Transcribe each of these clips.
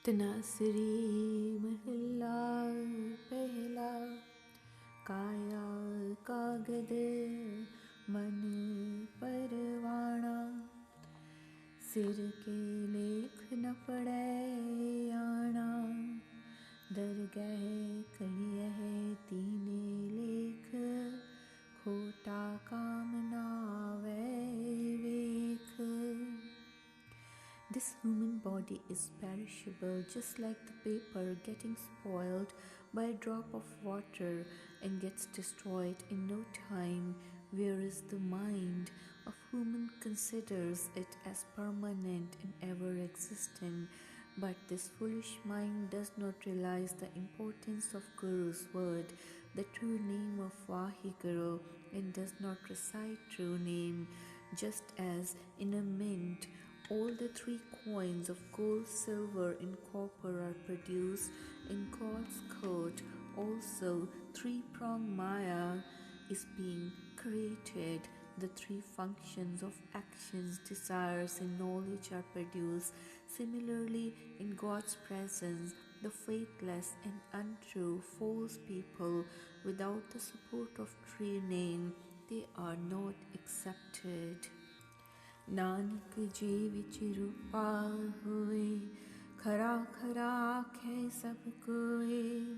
तनासरी महला पहला काया कागद मन परवाना सिर के लेख न पड़े आना दरगह कड़ियह तीने लेख खोटा काम नावे वेख. This human body is perishable, just like the paper getting spoiled by a drop of water and gets destroyed in no time, whereas the mind of human considers it as permanent and ever-existent. But this foolish mind does not realize the importance of Guru's word, the true name of Vaheguru, and does not recite true name, just as in a mint all the three coins of gold, silver, and copper are produced in God's court. Also, three-pronged Maya is being created. The three functions of actions, desires, and knowledge are produced. Similarly, in God's presence, the faithless and untrue, false people, without the support of true name, they are not accepted. Nanak ji विच रूपा होए खरा खरा आखे सब कोए.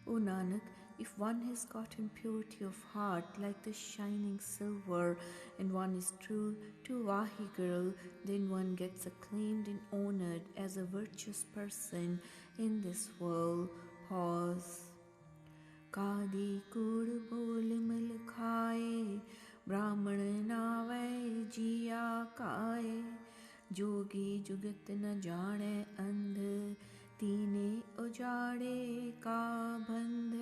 O Nanak, if one has gotten purity of heart like the shining silver and one is true to Vaheguru, then one gets acclaimed and honored as a virtuous person in this world. Pause. कादी कूड़ बोल मल खाए ब्राह्मण नावे जिया काए जोगी जुगत न जाने अंध तीने उजाड़े का बंध.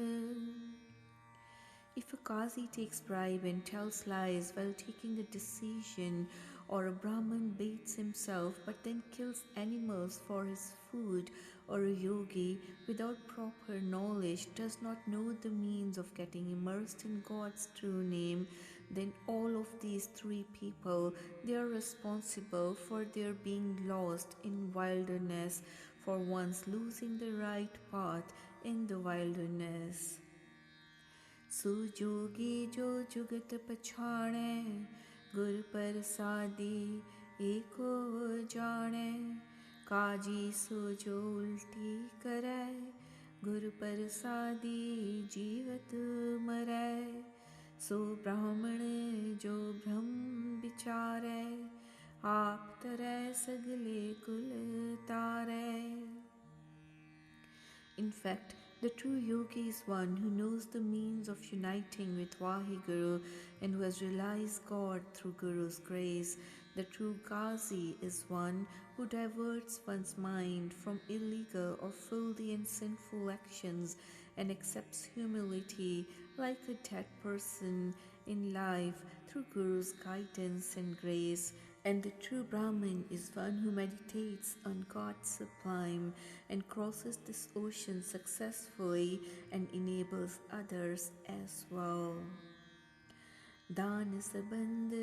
If a Qazi takes bribe and tells lies while taking a decision, or a Brahmin bathes himself but then kills animals for his food, or a yogi without proper knowledge does not know the means of getting immersed in God's true name, then all of these three people, they are responsible for their being lost in wilderness, for once losing the right path in the wilderness. सुजोगी जो जुगत पछाणे गुर प्रसादी एको जाने काजी सो जो उल्टी करे गुर प्रसादी जीवत मरे. सो ब्राह्मण जो भ्रम विचारे आप तरे सगले कुल तारे. In fact, the true yogi is one who knows the means of uniting with Vaheguru and who has realized God through Guru's grace. The true Ghazi is one who diverts one's mind from illegal or filthy and sinful actions and accepts humility like a dead person in life through Guru's guidance and grace. And the true Brahmin is one who meditates on God's sublime and crosses this ocean successfully and enables others as well. दान सबंद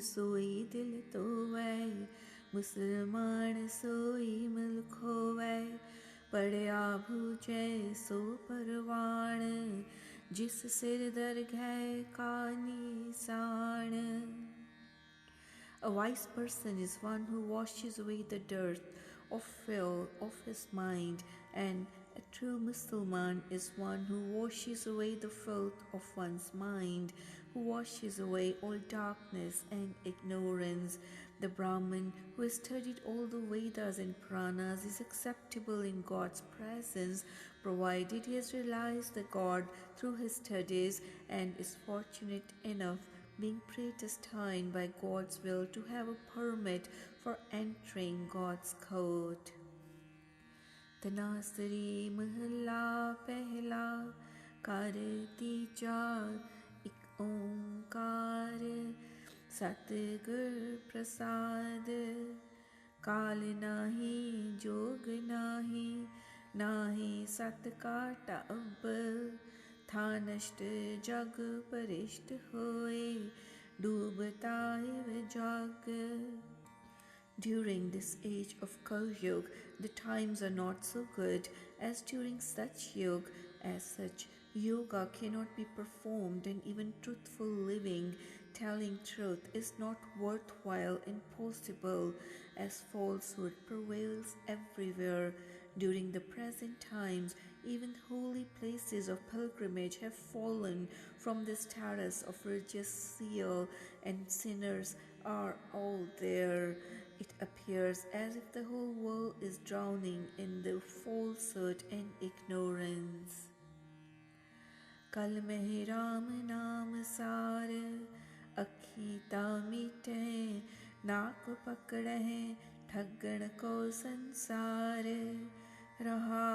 सोई दिल तोवै मुसलमान सोई मुल्क होवै पढ़िया भूजै सो परवान जिस सिर दरगह का निशान. A wise person is one who washes away the dirt of filth of his mind, and a true Muslim is one who washes away the filth of one's mind, who washes away all darkness and ignorance. The Brahmin who has studied all the Vedas and Puranas is acceptable in God's presence, provided he has realized the God through his studies and is fortunate enough, being predestined by God's will, to have a permit for entering God's court. तनासरी महला पहला कारती चार एक ओंकार सतगुर प्रसाद काल नाही जोग नाही नाही सत काटा अब था नष्ट जग परिष्ट होए डूबता है जग. During this age of Kal Yuga, the times are not so good as during such Yuga. As such, yoga cannot be performed, and even truthful living, telling truth, is not worthwhile and possible, as falsehood prevails everywhere. During the present times, even holy places of pilgrimage have fallen from the status of religious seal, and sinners are all there. It appears as if the whole world is drowning in the falsehood and ignorance. कल में राम नाम सार अखी मीटे नाक पकड़े ठगण को संसार रहा.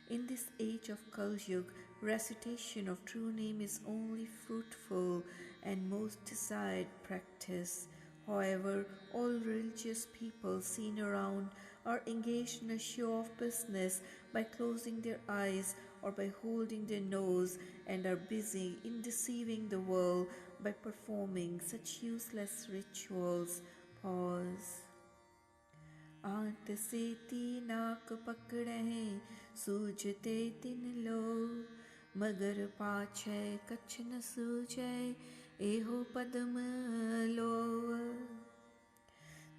In this age of Kal Yuga, recitation of true name is only fruitful and most desired practice. However, all religious people seen around are engaged in a show of business by closing their eyes or by holding their nose, and are busy in deceiving the world by performing such useless rituals. Pause. आंत से नाक पकड़े सूझते तिन लो मगर पाछे कछ न सूझे एहो पदम लो.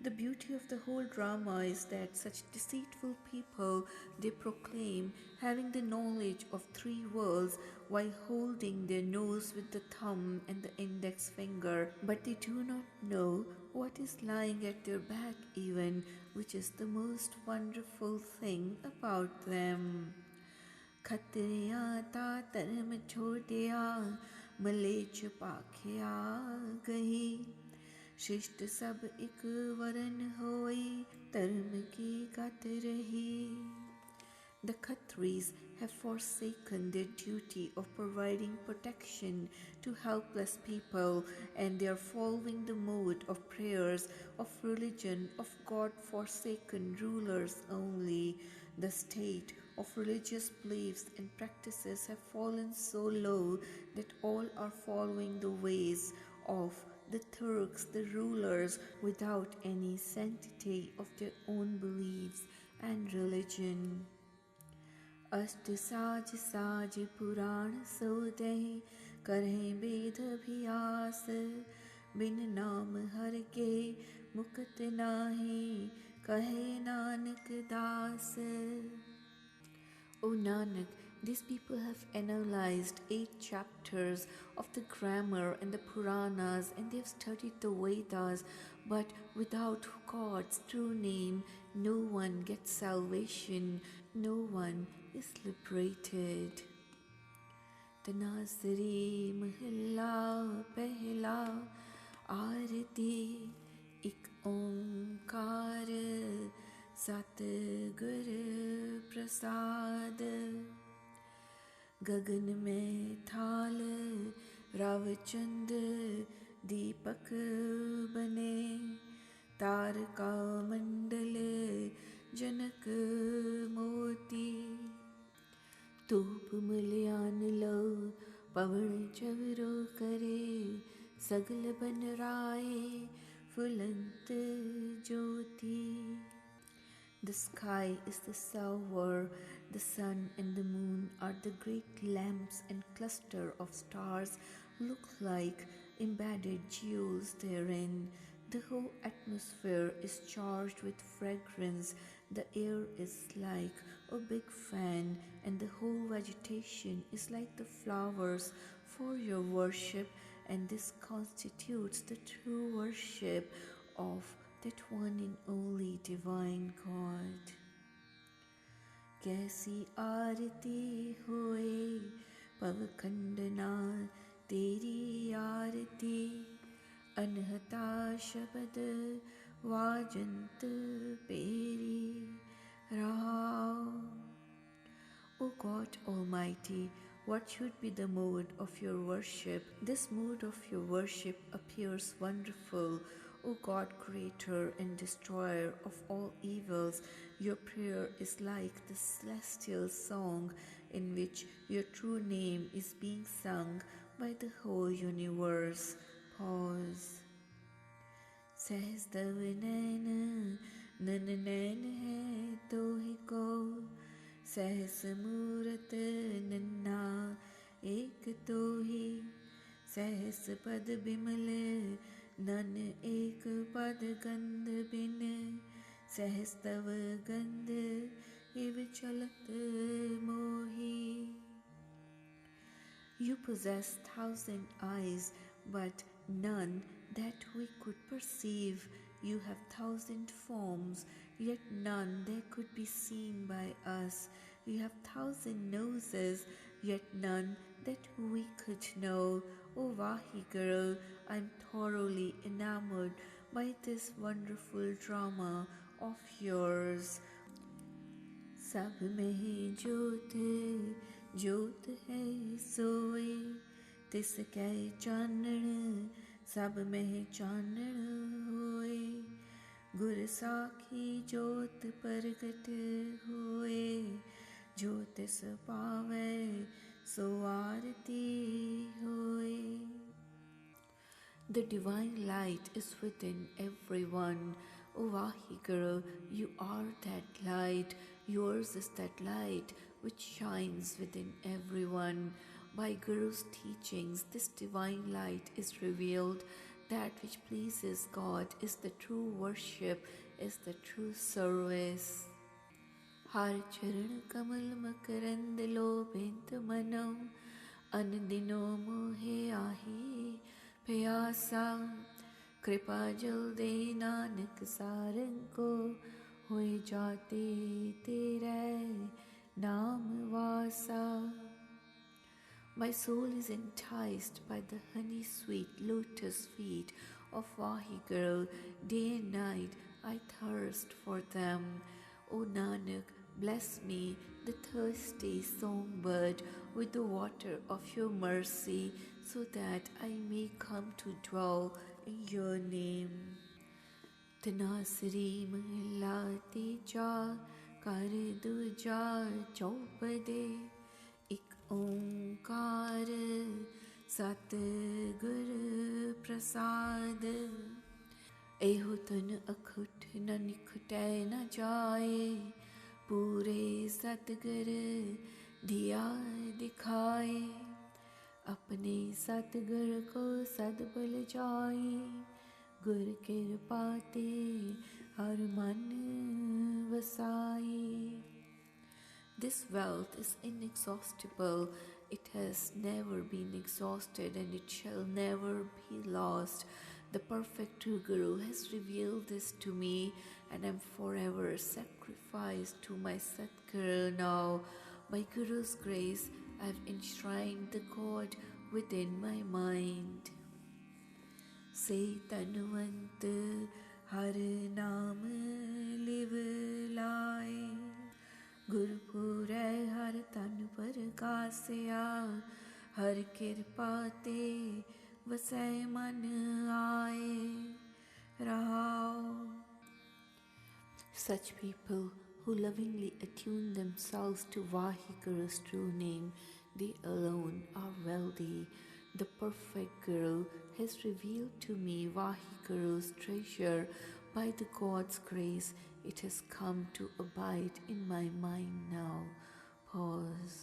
The beauty of the whole drama is that such deceitful people, they proclaim having the knowledge of three worlds while holding their nose with the thumb and the index finger, but they do not know what is lying at their back even, which is the most wonderful thing about them. खतरिया ता धर्म छोड़ दिया मलेच्छ पाखिया गही शिष्ट सब एक वरन होई धर्म की गत रही. The Khatris have forsaken their duty of providing protection to helpless people, and they are following the mode of prayers, of religion, of God-forsaken rulers only. The state of religious beliefs and practices have fallen so low that all are following the ways of the Turks, the rulers, without any sanctity of their own beliefs and religion. अष्ट साज साज पुराण सोदे करें वेद अभियास बिन नाम हर के मुक्त नाही कहे नानक दास. O Nanak, these people have analyzed 8 chapters of the grammar and the Puranas, and they have studied the Vedas, but without God's true name, no one gets salvation, no one is liberated. Tanasri Mahilla Pehla Arati Ik Omkar Satgur Prasad. गगन में थाल रावचंद दीपक बने तारका मंडल जनक मोती धूप मलयान लो पवन चवरो करे सगल बन राय फुलंत ज्योति. The sky is the silver, the sun and the moon are the great lamps, and cluster of stars look like embedded jewels therein. The whole atmosphere is charged with fragrance, the air is like a big fan, and the whole vegetation is like the flowers for your worship, and this constitutes the true worship of that one and only divine God. कैसी आरती होए पवखंडना तेरी आरती अनहता शब्द वाजंत पेरी राव. O God Almighty, what should be the mode of your worship? This mode of your worship appears wonderful. O God, creator and destroyer of all evils, your prayer is like the celestial song in which your true name is being sung by the whole universe. Pause. सहज तव नैन none नैन है तो ही को, सहस मूरत नन्ना एक तो ही, सहस पद बिमल नन एक पद गंध बिन, सहस तव गंध इव चलत मोही. You possess 1,000 eyes, but none that we could perceive. You have 1,000 forms, yet none that could be seen by us. You have 1,000 noses, yet none that we could know. O Vahi girl, I'm thoroughly enamored by this wonderful drama of yours. सब में ही ज्योत ज्योत है सोए, तिस कै चानण सब में चानण होए, गुर साखी ज्योत प्रगट होए, जो तिस पावै सो आरती होए. The divine light is within everyone. O Vahi girl, you are that light. Yours is that light which shines within everyone. By Guru's teachings, this divine light is revealed. That which pleases God is the true worship, is the true service. Har charan kamal makarand lobint mano, anandino mohe ahi प्यासा. कृपा जल दे नानक सारंग को, होए जाते तेरे नाम वासा. My soul is enticed by the honey-sweet lotus feet of Vahi girl. Day and night I thirst for them. O Nanak, bless me, the thirsty songbird, with the water of your mercy, so that I may come to dwell in your name. Tanasri mahila teja, kar duja chaupade, ik onkar sat gur prasad. एहो तन अखुट न निखटै न जाए, पूरे सतगर दिया दिखाए. अपने सतगर को सदबल जाए, गुर कृपा ते हर मन वसाए. This wealth is inexhaustible. It has never been exhausted and it shall never be lost. The perfect true Guru has revealed this to me, and I am forever sacrificed to my Satguru now. By Guru's grace, I have enshrined the God within my mind. Se tanvant har naam liv lae, गुरपुरै हर तन पर गासिया, हर कृपा ते वसै मन आए रहाओ. Such people who lovingly attune themselves to Vahiguru's true name, they alone are wealthy. The perfect Guru has revealed to me Vahiguru's treasure. By the God's grace, it has come to abide in my mind now. Pause.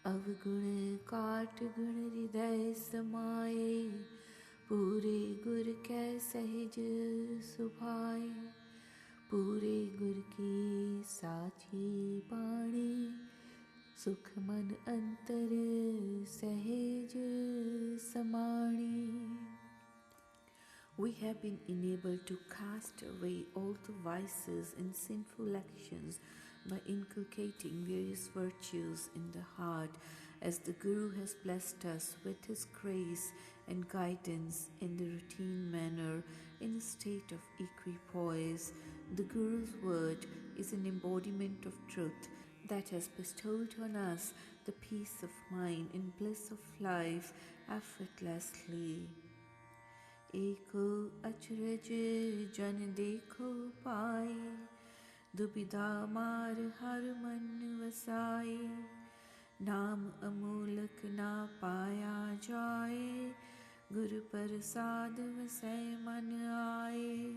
अवगुण काट गुण हृदय समाए, पूरे गुर कै सहज सुभाए. पूरे गुर की साची बाणी, सुख मन अंतर सहज समाणी. We have been enabled to cast away all the vices and sinful actions by inculcating various virtues in the heart, as the Guru has blessed us with his grace and guidance in the routine manner, in a state of equipoise. The Guru's word is an embodiment of truth that has bestowed on us the peace of mind and bliss of life effortlessly. एको अचरज जन देखो पाए, दुबिधा मार हर मन वसाए. नाम अमूलक ना पाया जाए, Guru Prasad vasai man aaye.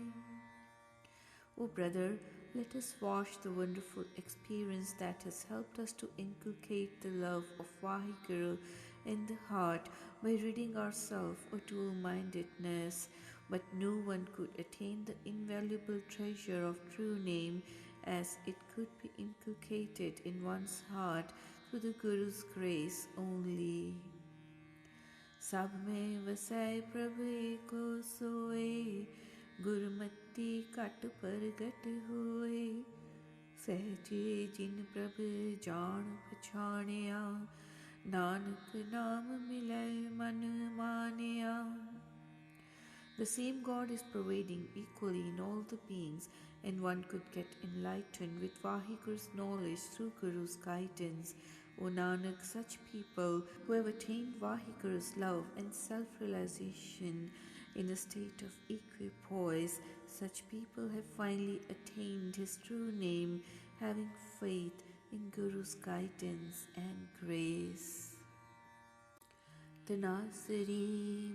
Oh, brother, let us wash the wonderful experience that has helped us to inculcate the love of Vaheguru in the heart by ridding ourselves of dual-mindedness. But no one could attain the invaluable treasure of true name as it could be inculcated in one's heart through the Guru's grace only. सब में वसै प्रभु एको सोए, Gurmat cut प्रगट होए। सहजे जिन प्रभु जान पछाणिया, नानक नाम मिलै मन मानिया. The same God is pervading equally in all the beings, and one could get enlightened with Vaheguru's knowledge through Guru's guidance. O Nanak, such people who have attained Vaheguru's love and self-realization in a state of equipoise, such people have finally attained his true name, having faith in Guru's guidance and grace. तनासरी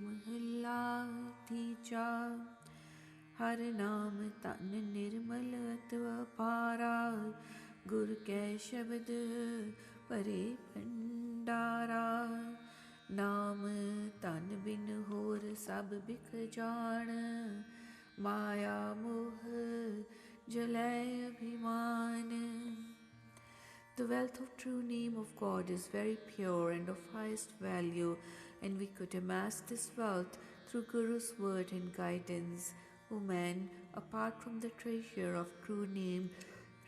महला तीजा, हर नाम तन निर्मल अथवा पारा, गुर कै शब्द परे भंडारा. नाम तन बिन होर सब बिख जान, माया मोह जलै अभिमान. The wealth of true name of God is very pure and of highest value, and we could amass this wealth through Guru's word and guidance. O man, apart from the treasure of true name,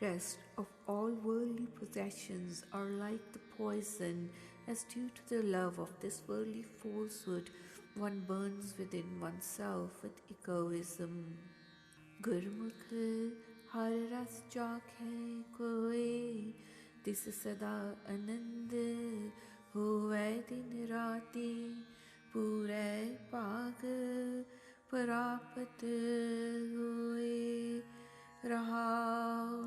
rest of all worldly possessions are like the poison, as due to the love of this worldly falsehood, one burns within oneself with egoism. Gurmukh har ras jakhe koi, तिस सदा आनंद होवै दिन राति, पूरै भाग प्राप्त होए रहाओ.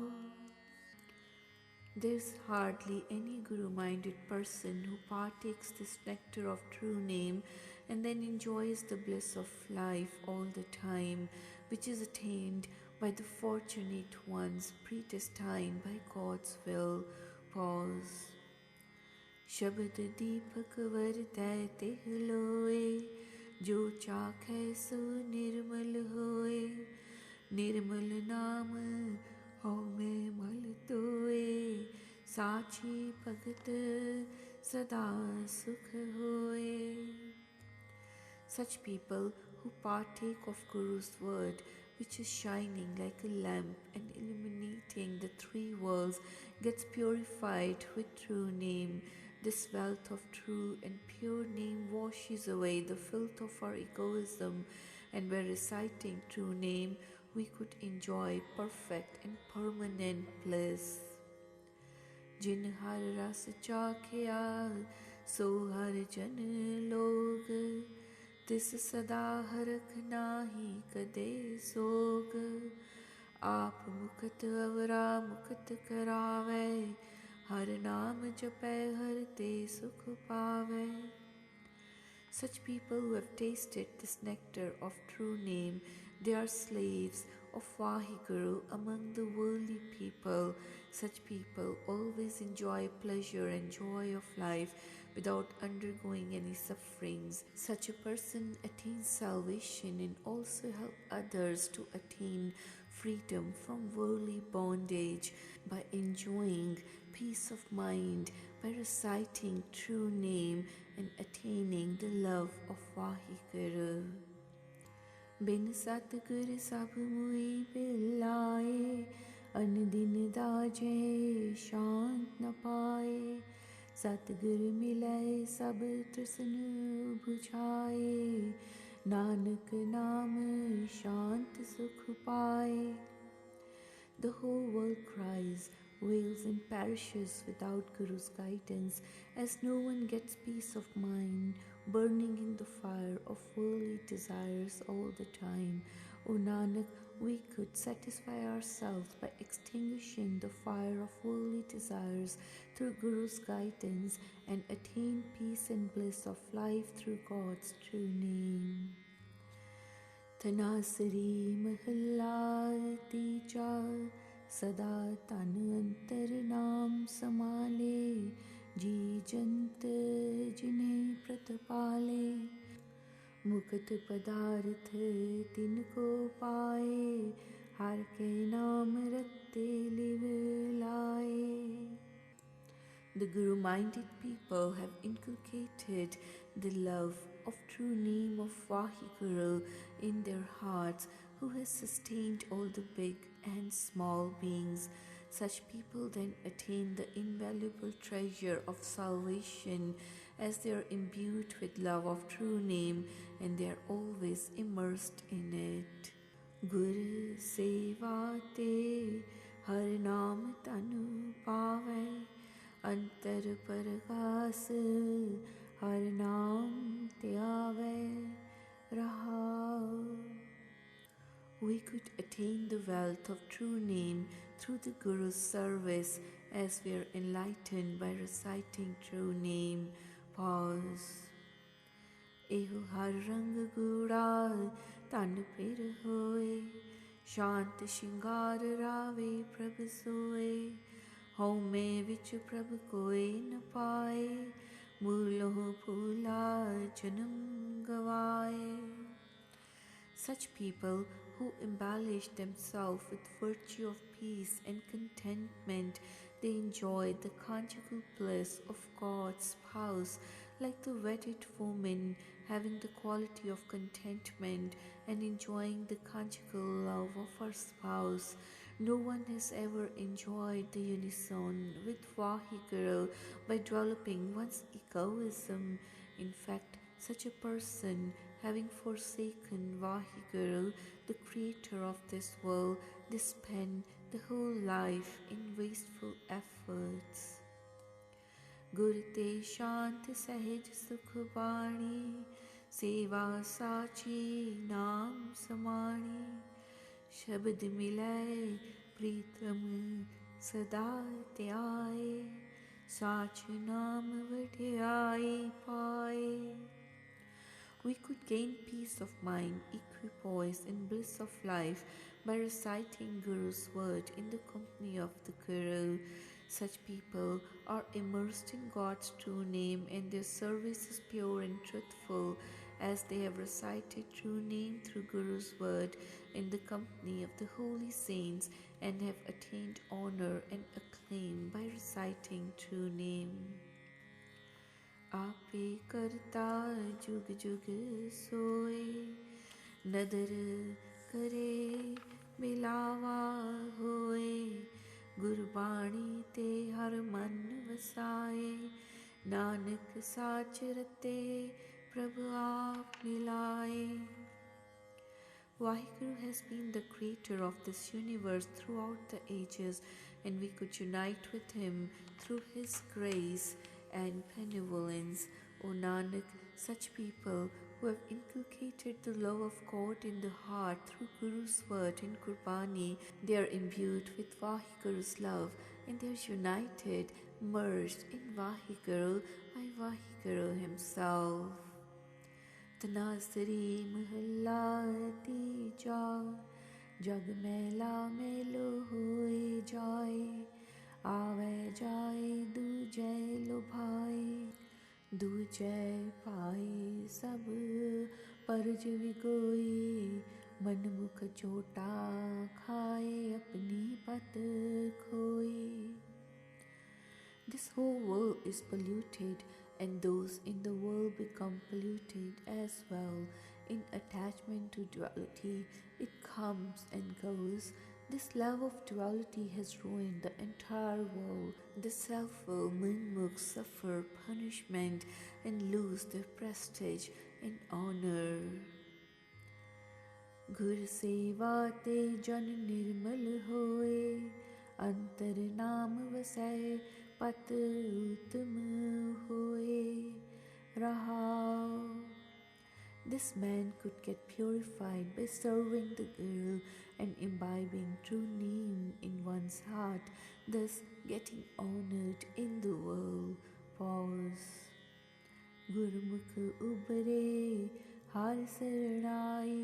There is hardly any Guru-minded person who partakes this nectar of true name and then enjoys the bliss of life all the time, which is attained by the fortunate ones predestined by God's will. Pause. शब्द दीपक वरतै तिह लोए, जो चाखै सो निर्मल होए. निर्मल नाम हौमे मल तोए, साची भगत सदा सुख होए. Such people who partake of Guru's word, which is shining like a lamp and illuminating the three worlds, gets purified with true name. This wealth of true and pure name washes away the filth of our egoism, and by reciting true name, we could enjoy perfect and permanent bliss. जिन हर रस चाखिया, सो हर जन लोग, तिस सदा हरख नाही कदे सोग. आप मुखत अवरा मुखत करावे, हर नाम जपै हर ते सुख पावे. Such people who have tasted this nectar of true name, they are slaves of Vaheguru among the worldly people. Such people always enjoy pleasure and joy of life without undergoing any sufferings. Such a person attains salvation and also help others to attain freedom from worldly bondage by enjoying peace of mind, by reciting true name and attaining the love of Vaheguru. बिन सतगुर सब मुई बिलाए, अन दिन दाजे शांत न पाए. सतगुर मिलै सब तृष्ण बुझाए, नानक नाम शांत सुख पाए. The whole world cries, wails and perishes without Guru's guidance, as no one gets peace of mind, burning in the fire of worldly desires all the time. O Nanak, we could satisfy ourselves by extinguishing the fire of worldly desires through Guru's guidance and attain peace and bliss of life through God's true name. Tanasri mahalla tija sada tan antar naam samale ji jant jinhe pratapale मुकत पदार्थ तिनको पाए हर के नाम रत्ते live लाए. The Guru-minded people have inculcated the love of true name of Vaheguru in their hearts, who has sustained all the big and small beings. Such people then attain the invaluable treasure of salvation, as they are imbued with love of true name and they are always immersed in it. Gur seva te har naam tanu pave, antar pargas har naam te ave raha. We could attain the wealth of true name through the Guru's service, as we are enlightened by reciting true name. Pause. Eho har rang gura tan pir hoye, shant shingar rave prabh soye, haume vich prabh koi na paye, moolah phoola janam gavaye. Such people who embellish themselves with virtue of peace and contentment, they enjoy the conjugal bliss of God's spouse, like the wedded woman having the quality of contentment and enjoying the conjugal love of her spouse. No one has ever enjoyed the unison with Vaheguru by developing one's egoism. In fact, such a person, having forsaken Vaheguru, the creator of this world, they spend the whole life in wasteful efforts. Gur te shant Sehaj Paath, seva sachi naam samani, shabad milay pritam sada te aaye, sach naam vadhyai paaye. We could gain peace of mind, equipoise, and bliss of life by reciting Guru's word in the company of the Guru. Such people are immersed in God's true name, and their service is pure and truthful, as they have recited true name through Guru's word in the company of the holy saints, and have attained honor and acclaim by reciting true name. आपे करता जुग जुग सोए, नदर करे मिलावा होए, गुरबाणी ते हर मन वसाए, नानक साच रते प्रभु आप मिलाए. Vaheguru has been the creator of this universe throughout the ages, and we could unite with him through his grace and benevolence. O Nanak, such people who have inculcated the love of God in the heart through Guru's word and Gurbani, they are imbued with Vaheguru's love, and they are united, merged in Vaheguru by Vaheguru himself. Tanasri mahalla tija, jag mela melo hoye jaye, आवे जाए दूजे लुभाए, दूजे पाए सब परज विगोई, मनमुख चोटा खाए अपनी पत खोई. This whole world is polluted, and those in the world become polluted as well. In attachment to duality, it comes and goes. This love of duality has ruined the entire world. The self-will Munmukhs suffer punishment and lose their prestige and honor. Gur seva te jan nirmal hoye, antar naam vasai pat uttam hoye raha. This man could get purified by serving the Guru and imbibing true name in one's heart, thus getting honored in the world. Pause. गुरमुख उबरे हार सरणाई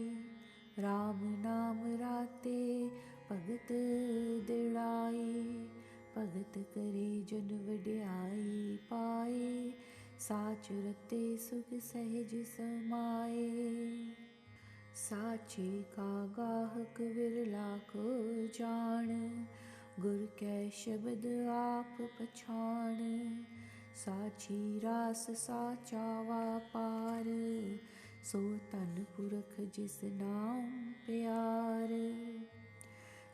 राम नाम राते भगत दिड़ाई भगत करे जन वड्याई पाए साच रते सुख सहज समाए साचे का गाहक विरला को जान गुर कै शब्द आप पछाण साची रास साचा वापार सो तन पुरख जिस नाम प्यार.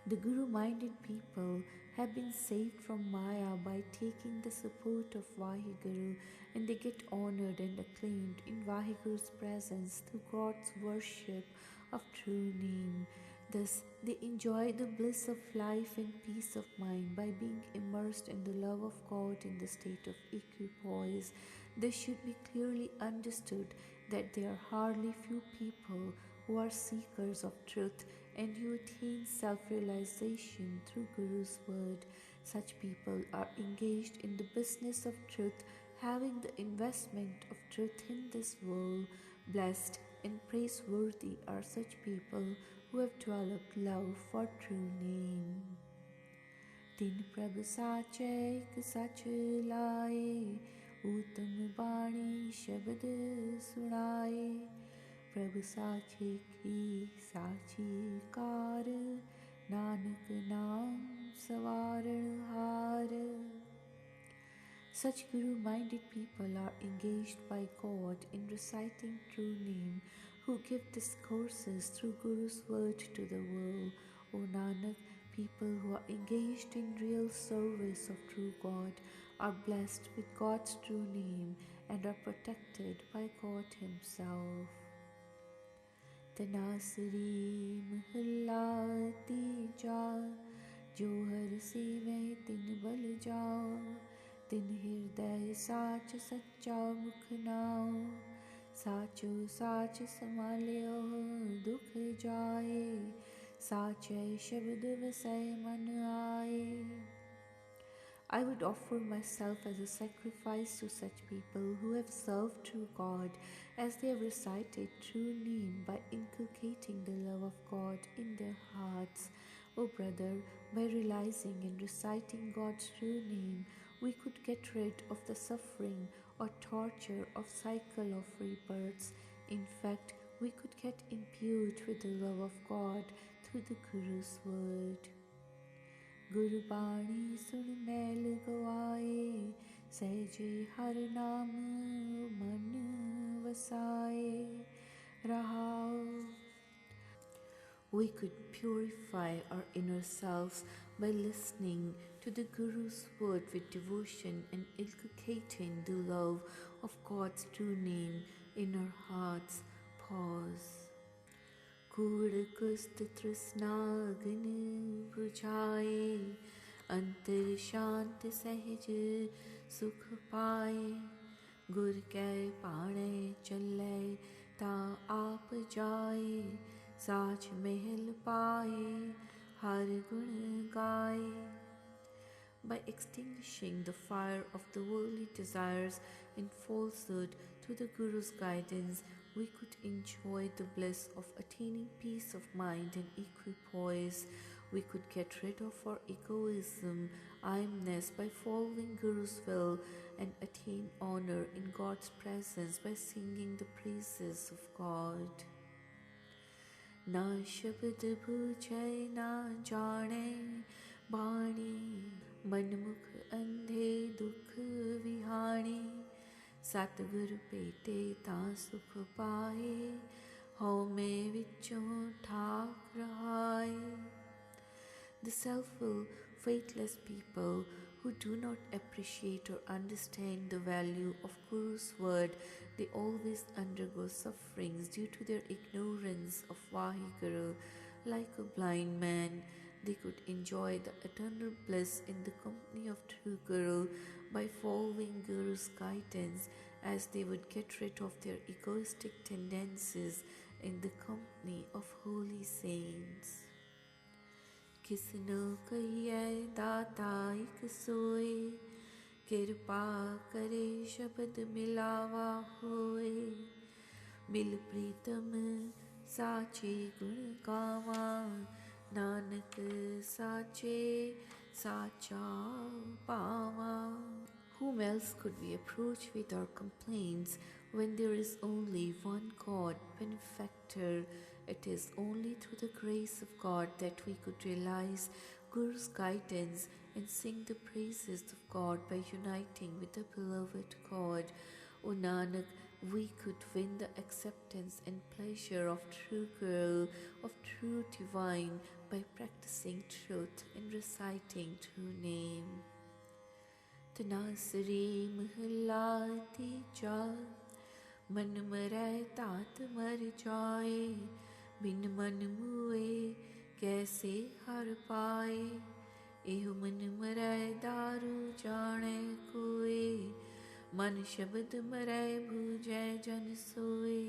The Guru-minded people have been saved from Maya by taking the support of Vaheguru, and they get honored and acclaimed in Vaheguru's presence through God's worship of true name. Thus, they enjoy the bliss of life and peace of mind by being immersed in the love of God in the state of equipoise. This should be clearly understood that there are hardly few people who are seekers of truth and who attain self-realization through Guru's word. Such people are engaged in the business of truth, having the investment of truth in this world. Blessed and praiseworthy are such people who have developed love for true name. तिन प्रभ साचे एक सच लाए उत्तम बाणी शब्द सुनाए प्रभु साचे की साची कार नानक नाम सवारण हार. Such Guru-minded people are engaged by God in reciting true name, who give discourses through Guru's word to the world. O Nanak, people who are engaged in real service of true God are blessed with God's true name and are protected by God Himself. तनासरी महला तीजा जो हर सेवे तिन बल जाओ तिन हृदय साच सच्चा मुख नाओ साचो साच समाल्यो दुख जाए साचे शब्द वसै मन आए. I would offer myself as a sacrifice to such people who have served true God as they have recited true name by inculcating the love of God in their hearts. O brother, by realizing and reciting God's true name, we could get rid of the suffering or torture of cycle of rebirths. In fact, we could get imbued with the love of God through the Guru's word. Gurbani सुन मैल गवाए सहजे हर नाम मन वसाए रहाओ. We could purify our inner selves by listening to the Guru's word with devotion and inculcating the love of God's true name in our hearts. Pause. कूड़ कुस्त तृष्णा अग्न बुझाए अंतर शांत सहज सुख पाए गुर कै पाणे चले ता आप जाए साच महल पाए हर गुण गाए. By extinguishing the fire of the worldly desires and falsehood through the Guru's guidance, we could enjoy the bliss of attaining peace of mind and equipoise. We could get rid of our egoism, I-ness by following Guru's will and attain honor in God's presence by singing the praises of God. Na shabad bujai na jane bani मनमुख अंधे दुख विहाणी सतगुर पेटे ता सुख पाए हौ में विचों ठाक रहाए. The self-will, faithless people who do not appreciate or understand the value of Guru's word, they always undergo sufferings due to their ignorance of Vaheguru. Like a blind man, they could enjoy the eternal bliss in the company of true Guru by following Guru's guidance as they would get rid of their egoistic tendencies in the company of holy saints. किसनो कहिए दाता एक सोए, कृपा करे शब्द मिलावा होए, मिल प्रीतम साचे गुण गावा, नानक साचे साचा पावा. Whom else could we approach with our complaints when there is only one God, benefactor? It is only through the grace of God that we could realize Guru's guidance and sing the praises of God by uniting with the beloved God. O Nanak, we could win the acceptance and pleasure of true Guru, of true divine, by practicing truth and reciting true name. तनासरी महला तीजा, मन मरै तात मर जाए, बिन मन मुए कैसे हर पाए, एहु मन मरै दारू जाने कोए, मन शब्द मरै भूजै जन सोए.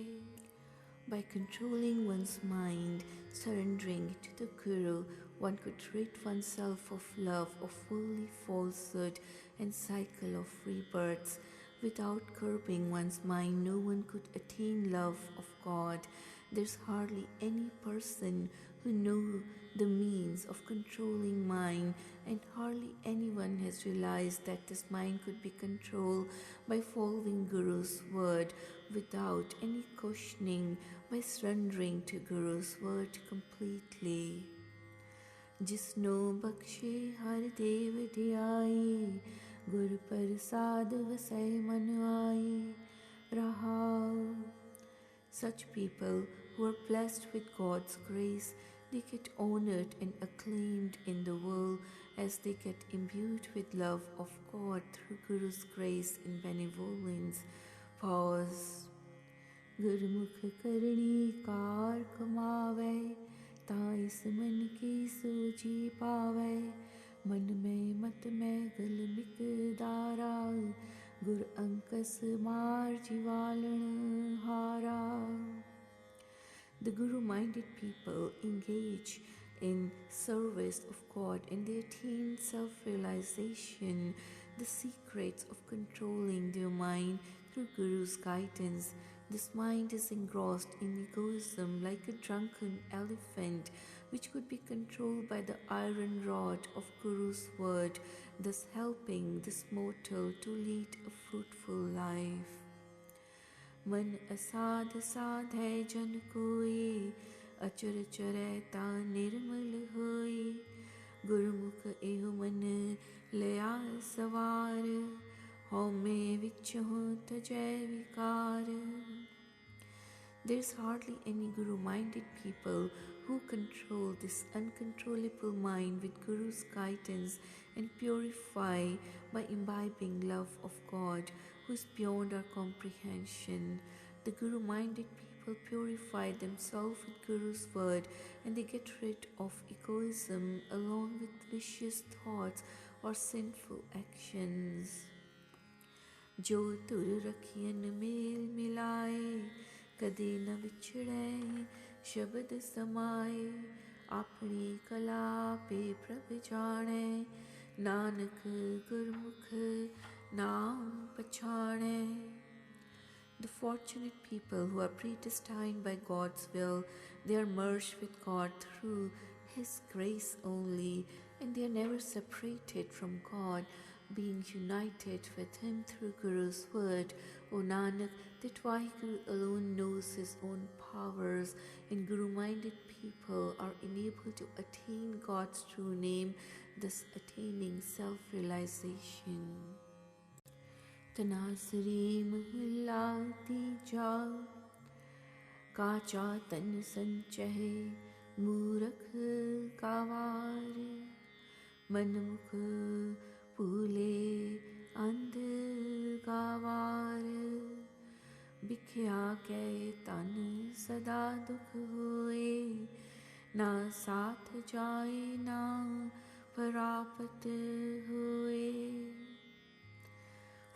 By controlling one's mind, surrendering it to the Guru, one could rid oneself of love of worldly falsehood and cycle of rebirths. Without curbing one's mind, no one could attain love of God. There's hardly any person who knows the means of controlling mind, and hardly anyone has realized that this mind could be controlled by following Guru's word without any questioning, by surrendering to Guru's word completely. जिसनो बख्शे हर देव धियाई, गुर प्रसाद वसै मन आई, रहाओ. Such people who are blessed with God's grace, they get honored and acclaimed in the world as they get imbued with love of God through Guru's grace and benevolence. Pause. Gurmukh Karni car कमावे, ताइस मन की सूझी पावे, मन में मत में गल मिकदारा, गुर अंकस मार जीवालन हारा. The Guru-minded people engage in service of God and they attain self-realization, the secrets of controlling their mind through Guru's guidance. This mind is engrossed in egoism like a drunken elephant, which could be controlled by the iron rod of Guru's word, thus helping this mortal to lead a fruitful life. मन असाध साधै जन कोई, अचर चरै ता निर्मल होई, गुरमुख एहु मन लया सवार, हौमे विचहु तजै विकार. There's hardly any Guru-minded people who control this uncontrollable mind with Guru's guidance and purify by imbibing love of God, who is beyond our comprehension. The Guru-minded people purify themselves with Guru's word and they get rid of egoism along with vicious thoughts or sinful actions. जो तुर रखियन mail मिलाए, कदे न विछड़े शब्द समाए, अपनी कला पे प्रभ जाने, नानक गुरमुख नाम पछाने. The fortunate people who are predestined by God's will, they are merged with God through His grace only, and they are never separated from God, being united with Him through Guru's word. O Nanak, that Vaheguru alone knows His own powers, and Guru-minded people are enabled to attain God's true name, thus attaining self-realization. तनासरी महला तीजा, काचा तन संचहे मूरख कावार, मनमुख पूले अंध गावार, बिख्या के तन सदा दुख होए, ना साथ जाए ना परापत होए.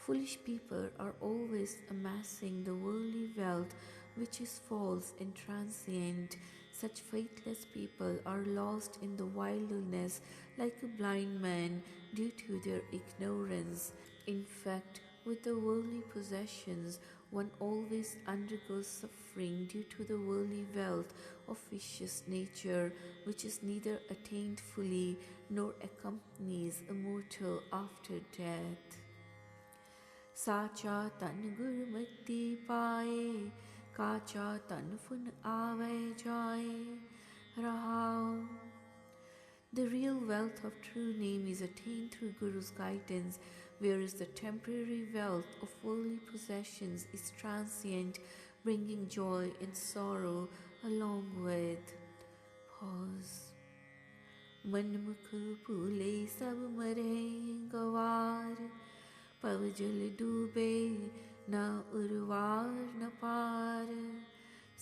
Foolish people are always amassing the worldly wealth which is false and transient. Such faithless people are lost in the wilderness like a blind man due to their ignorance. In fact, with the worldly possessions, one always undergoes suffering due to the worldly wealth of vicious nature, which is neither attained fully nor accompanies a mortal after death. साचा तन गुरमति पाए काचा तन फुन आवे जाए रहाओ. The real wealth of true name is attained through Guru's guidance, whereas the temporary wealth of worldly possessions is transient, bringing joy and sorrow along with. Pause. मनमुख भूले सब मरे गवार, पव जल डूबे न उर्वार न पार,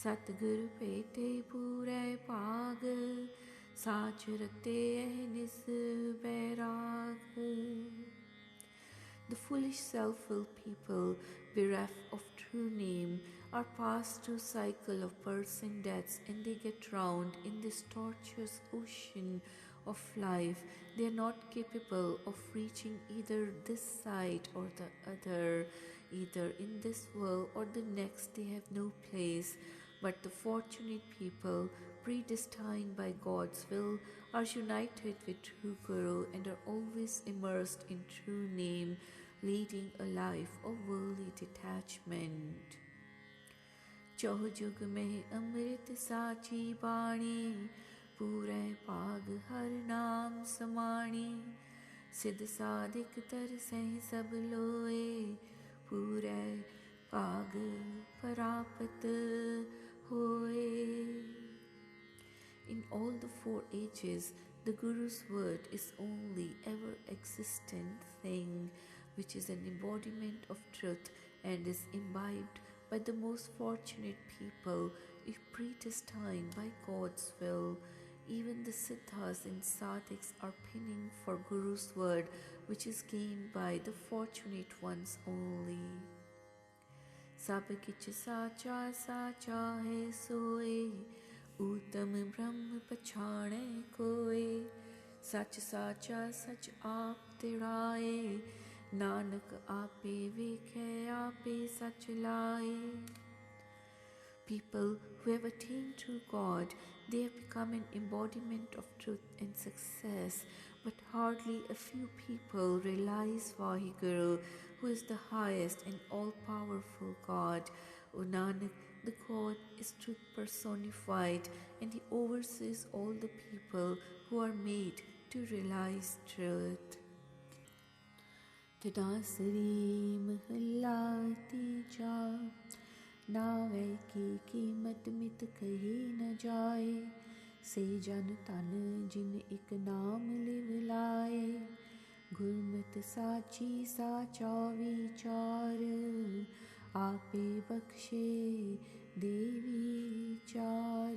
सतगुर पेटे पूरे पाग, साच रते निस बैराग. The foolish self-willed people, bereft of true name, are passed through cycle of births and deaths, and they get drowned in this tortuous ocean of life. They are not capable of reaching either this side or the other. Either in this world or the next they have no place. But the fortunate people, predestined by God's will, are united with true Guru and are always immersed in true name, leading a life of worldly detachment. चौह जुग में अमृत साची बाणी, पूरे पाग हर नाम समाणी, सिद्ध साधिक तर सह सब लोए, पूरे पाग परापत होए. In all the four ages, the Guru's word is only ever existent thing, which is an embodiment of truth and is imbibed by the most fortunate people if predestined by God's will. Even the siddhas and sadhiks are pinning for Guru's word, which is gained by the fortunate ones only. सब किछ साचा साचा है सोए, उत्तम ब्रह्म पछाणे कोए, सच साचा सच आप तिड़ाए, नानक आपे वेखे आपे सच लाए. People who have attained true God, they have become an embodiment of truth and success, but hardly a few people realize Vaheguru, who is the highest and all-powerful God. O Nanak, the God is truth personified, and He oversees all the people who are made to realize truth. Tadasari Mahalla Tija, नावे की कीमत मित कही न जाए, से जन तन जिन एक नाम लिवलाए, गुरमत साची साचा विचार, आपे बख्शे देवी चार.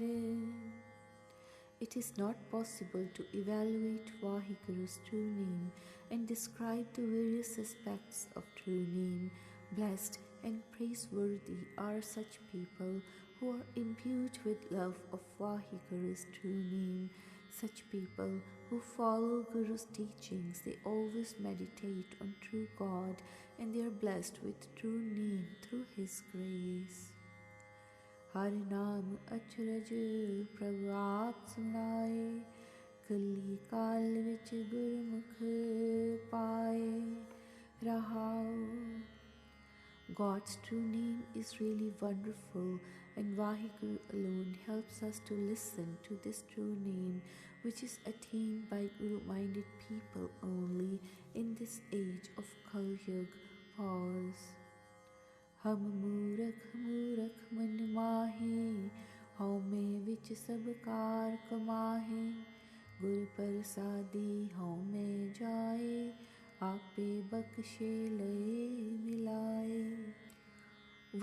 It is not possible to evaluate Vaheguru's true name and describe the various aspects of true name. Blessed and praiseworthy are such people who are imbued with love of Vaheguru's true name. Such people who follow Guru's teachings, they always meditate on true God, and they are blessed with true name through His grace. हर नाम अचरज प्रभु आप सुनाए, कली काल विच गुरमुख पाए रहाओ. God's true name is really wonderful, and Vaheguru alone helps us to listen to this true name, which is attained by Guru-minded people only in this age of Kal Yug. Pause. हम मूरख मन माहे, हौ में विच सब car कमाहे, गुर प्रसादी हौ में जाए, आपे बख्शे लए मिलाए.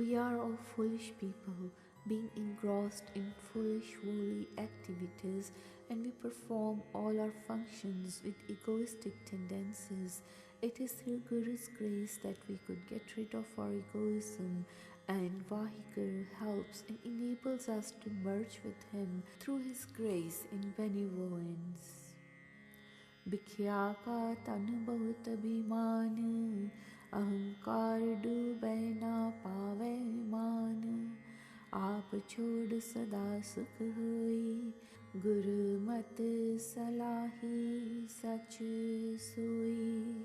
We are all foolish people, being engrossed in foolish worldly activities, and we perform all our functions with egoistic tendencies, It is through Guru's grace that we could get rid of our egoism, and Vaheguru helps and enables us to merge with Him through His grace in benevolence. बिख्या का तन बहुत अभिमान, अहंकार डूबे ना पावे मान, आप छोड़ सदा सुख होई, गुरु मत सलाही सच सोई.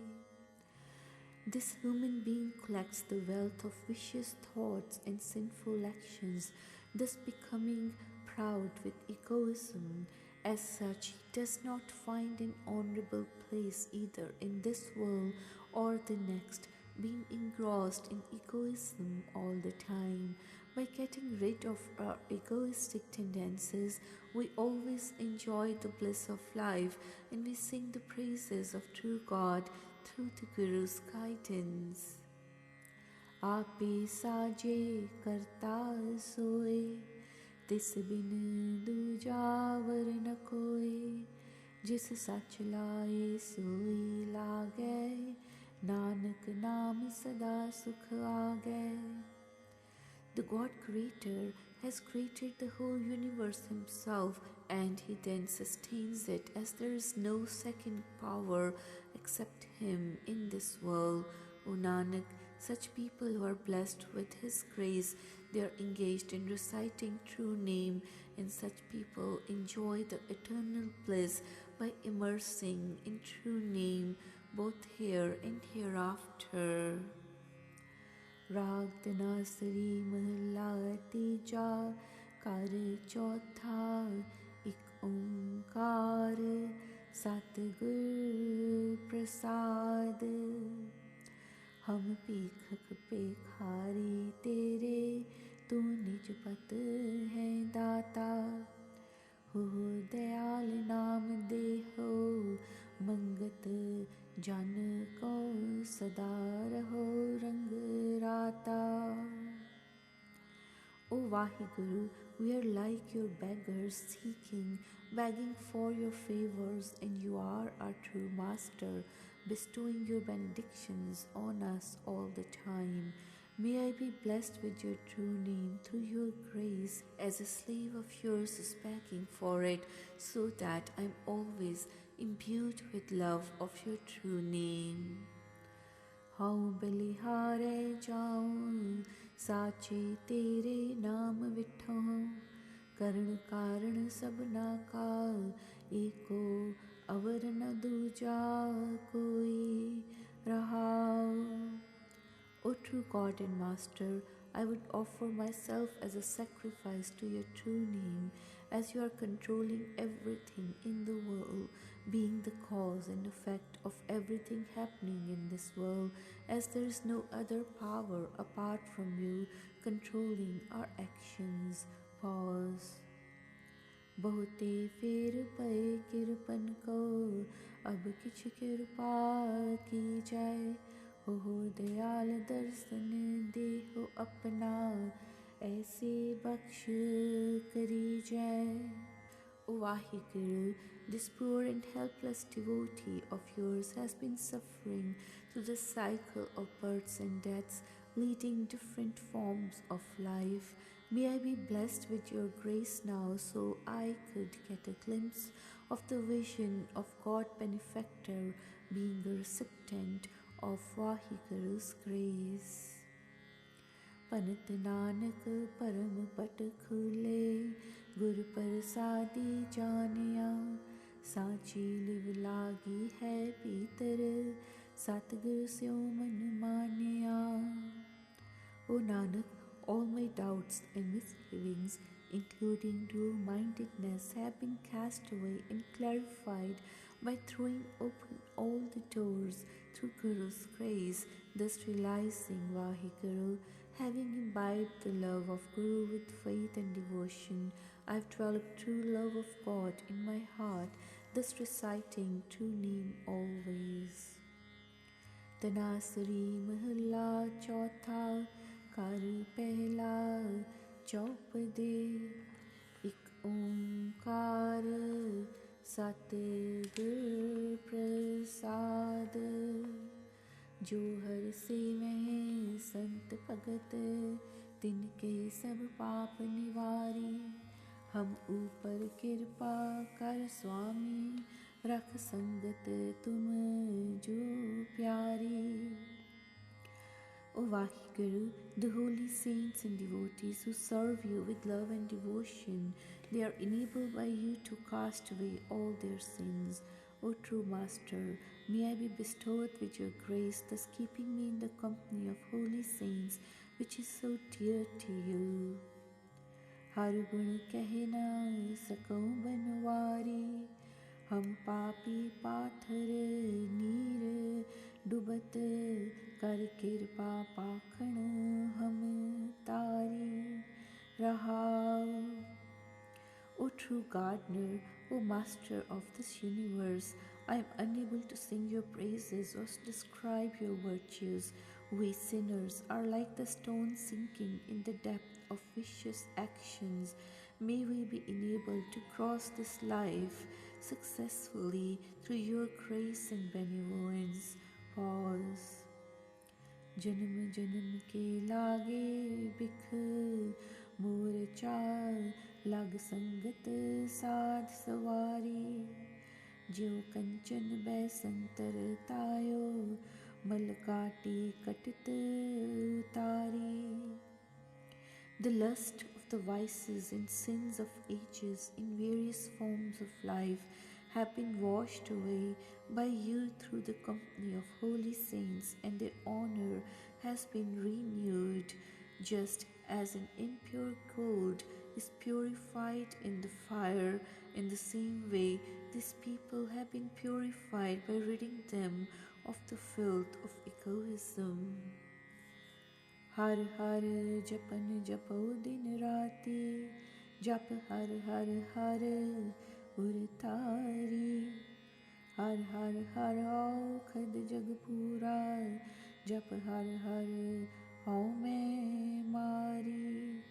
This human being collects the wealth of vicious thoughts and sinful actions, thus becoming proud with egoism. As such, he does not find an honorable place either in this world or the next, being engrossed in egoism all the time. By getting rid of our egoistic tendencies, we always enjoy the bliss of life, and we sing the praises of true God through the Guru's guidance. आपे साजे करता सोए, तिस बिन दूजावर न कोई, जिस सच लाए सोई लागे, नानक नाम सदा सुख आगे. The God Creator has created the whole universe Himself, and He then sustains it, as there is no second power except Him in this world. O Nanak, such people who are blessed with His grace, they are engaged in reciting true name, and such people enjoy the eternal bliss by immersing in true name both here and hereafter. राग तनासरी महला तीजा, कर चौथा एक ओंकार, सतगुर प्रसाद. हम पीखक पेखारी तेरे, तू निज पत है दाता. हो दयाल नाम दे हो, मंगत जन को सदा रहो रंग राता. O Vaheguru, we are like your beggars seeking, begging for your favors, and you are our true master, bestowing your benedictions on us all the time. May I be blessed with your true name through your grace, as a slave of yours is begging for it, so that I am always imbued with love of your true name. हाउ बलिहारे जाऊं, साचे तेरे नाम विठो, करण कारण सबना का, एको अवर न दूजा कोई रहाओ. O true God and Master, I would offer myself as a sacrifice to your true name, as you are controlling everything in the world, being the cause and effect of everything happening in this world, as there is no other power apart from you controlling our actions. Pause. बहुते फेर पए किरपन को, अब किछ कृपा की जाए. हो दयाल दर्शन देहो अपना, ऐसे बख्श करी जाए. O Vaheguru, this poor and helpless devotee of yours has been suffering through the cycle of births and deaths, leading different forms of life. May I be blessed with your grace now, so I could get a glimpse of the vision of God Benefactor, being a recipient of Vaheguru's grace. पनत Nanak परम पट खुले, गुर प्रसादी जानिया, साची live लागी है पीतर, सतगुर स्यो मन मानिया. O Nanak, all my doubts and misgivings, including dual-mindedness, have been cast away and clarified by throwing open all the doors through Guru's grace, thus realizing Vaheguru. Having imbibed the love of Guru with faith and devotion, I have developed true love of God in my heart, thus reciting true name always. तनासरी महला चौथा, कर पहला चौपदे, एक ओंकार सतगुर प्रसाद. जो हर सेवैं संत भगत, तिनके सब पाप निवारी। हम ऊपर कृपा कर स्वामी, रख संगत तुम जो प्यारी। O Vaheguru, the holy saints and devotees who serve you with love and devotion, they are enabled by you to cast away all their sins. O true Master, may I be bestowed with your grace, thus keeping me in the company of holy saints, which is so dear to you. हर गुण कहे ना सकूं बनवारी, हम पापी पाथर नीर डुबत, कर कृपा पाखण हम तारी रहाओ। O true gardener, O master of this universe, I am unable to sing your praises or describe your virtues. We sinners are like the stones sinking in the depth of vicious actions. May we be enabled to cross this life successfully through your grace and benevolence. Pause. जन्म जन्म के लागे बिख, मोर चाल लग संगत साध सवारी। ज्यो कंचन बैसंतर तायो, मल काटी कटित उतारी। The lust of the vices and sins of ages in various forms of life have been washed away by you through the company of holy saints, and their honor has been renewed, just as an impure gold is purified in the fire. In the same way, these people have been purified by ridding them of the filth of egoism. हर हर जपन जपो दिन राति, जप हर हर हर उरतारी। हर हर हर औखद जग पूरा, जप हर हर हौ मैं मारी।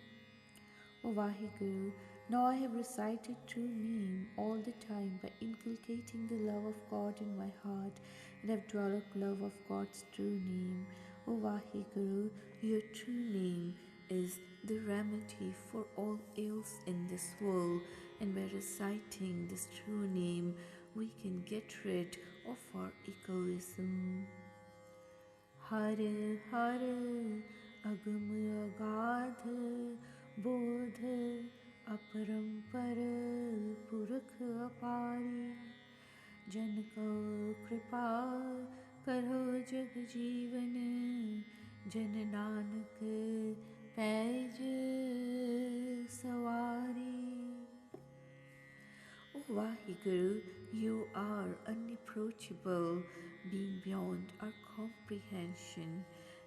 O Vaheguru, now I have recited true name all the time by inculcating the love of God in my heart, and have developed love of God's true name. O Vaheguru, your true name is the remedy for all ills in this world, and by reciting this true name, we can get rid of our egoism. हर हर अगम अगाध बोध, अपरंपर पुरख अपारी। जन को कृपा करो जग जीवन, जन Nanak page सवारी। O Vaheguru, you are unapproachable, being beyond our comprehension.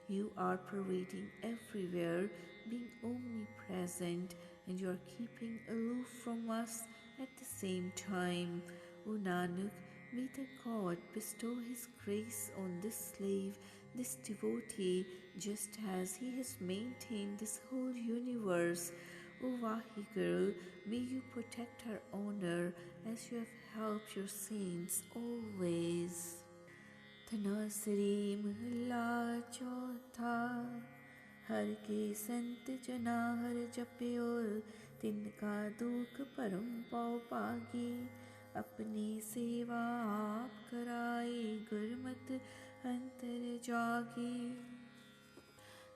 You are pervading everywhere, being omnipresent, and you are keeping aloof from us at the same time. O Nanak, may the God bestow His grace on this slave, this devotee, just as He has maintained this whole universe. O Vaheguru, may you protect her honor as you have helped your saints always. Dhanasari महला चौथा, हर के संत जना हर जप्यो, तिनका दुख परम पाओ पागी। अपनी सेवा आप कराए, गुरमत अंतर जागी।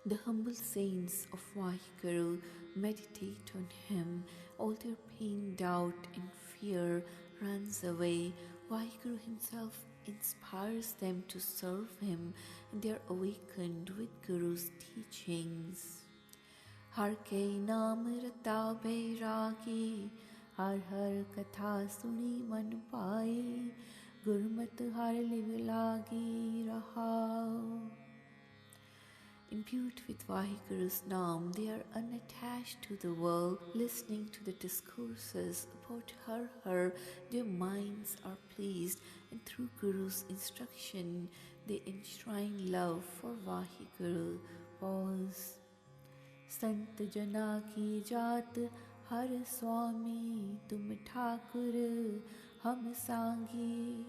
The humble saints of Vaheguru meditate on Him. All their pain, doubt and fear runs away. Vaheguru Himself inspires them to serve Him, and they are awakened with Guru's teachings. Har ke naam rata bairagi, har har katha suni man paaye, gurmat har liv lagi rahao. Imbued with Vaheguru's Naam, they are unattached to the world. Listening to the discourses about her, their minds are pleased, and through Guru's instruction, they enshrine love for Vaheguru. Pause. Sant jana ki jaat har swami, tum thakur hum sangi,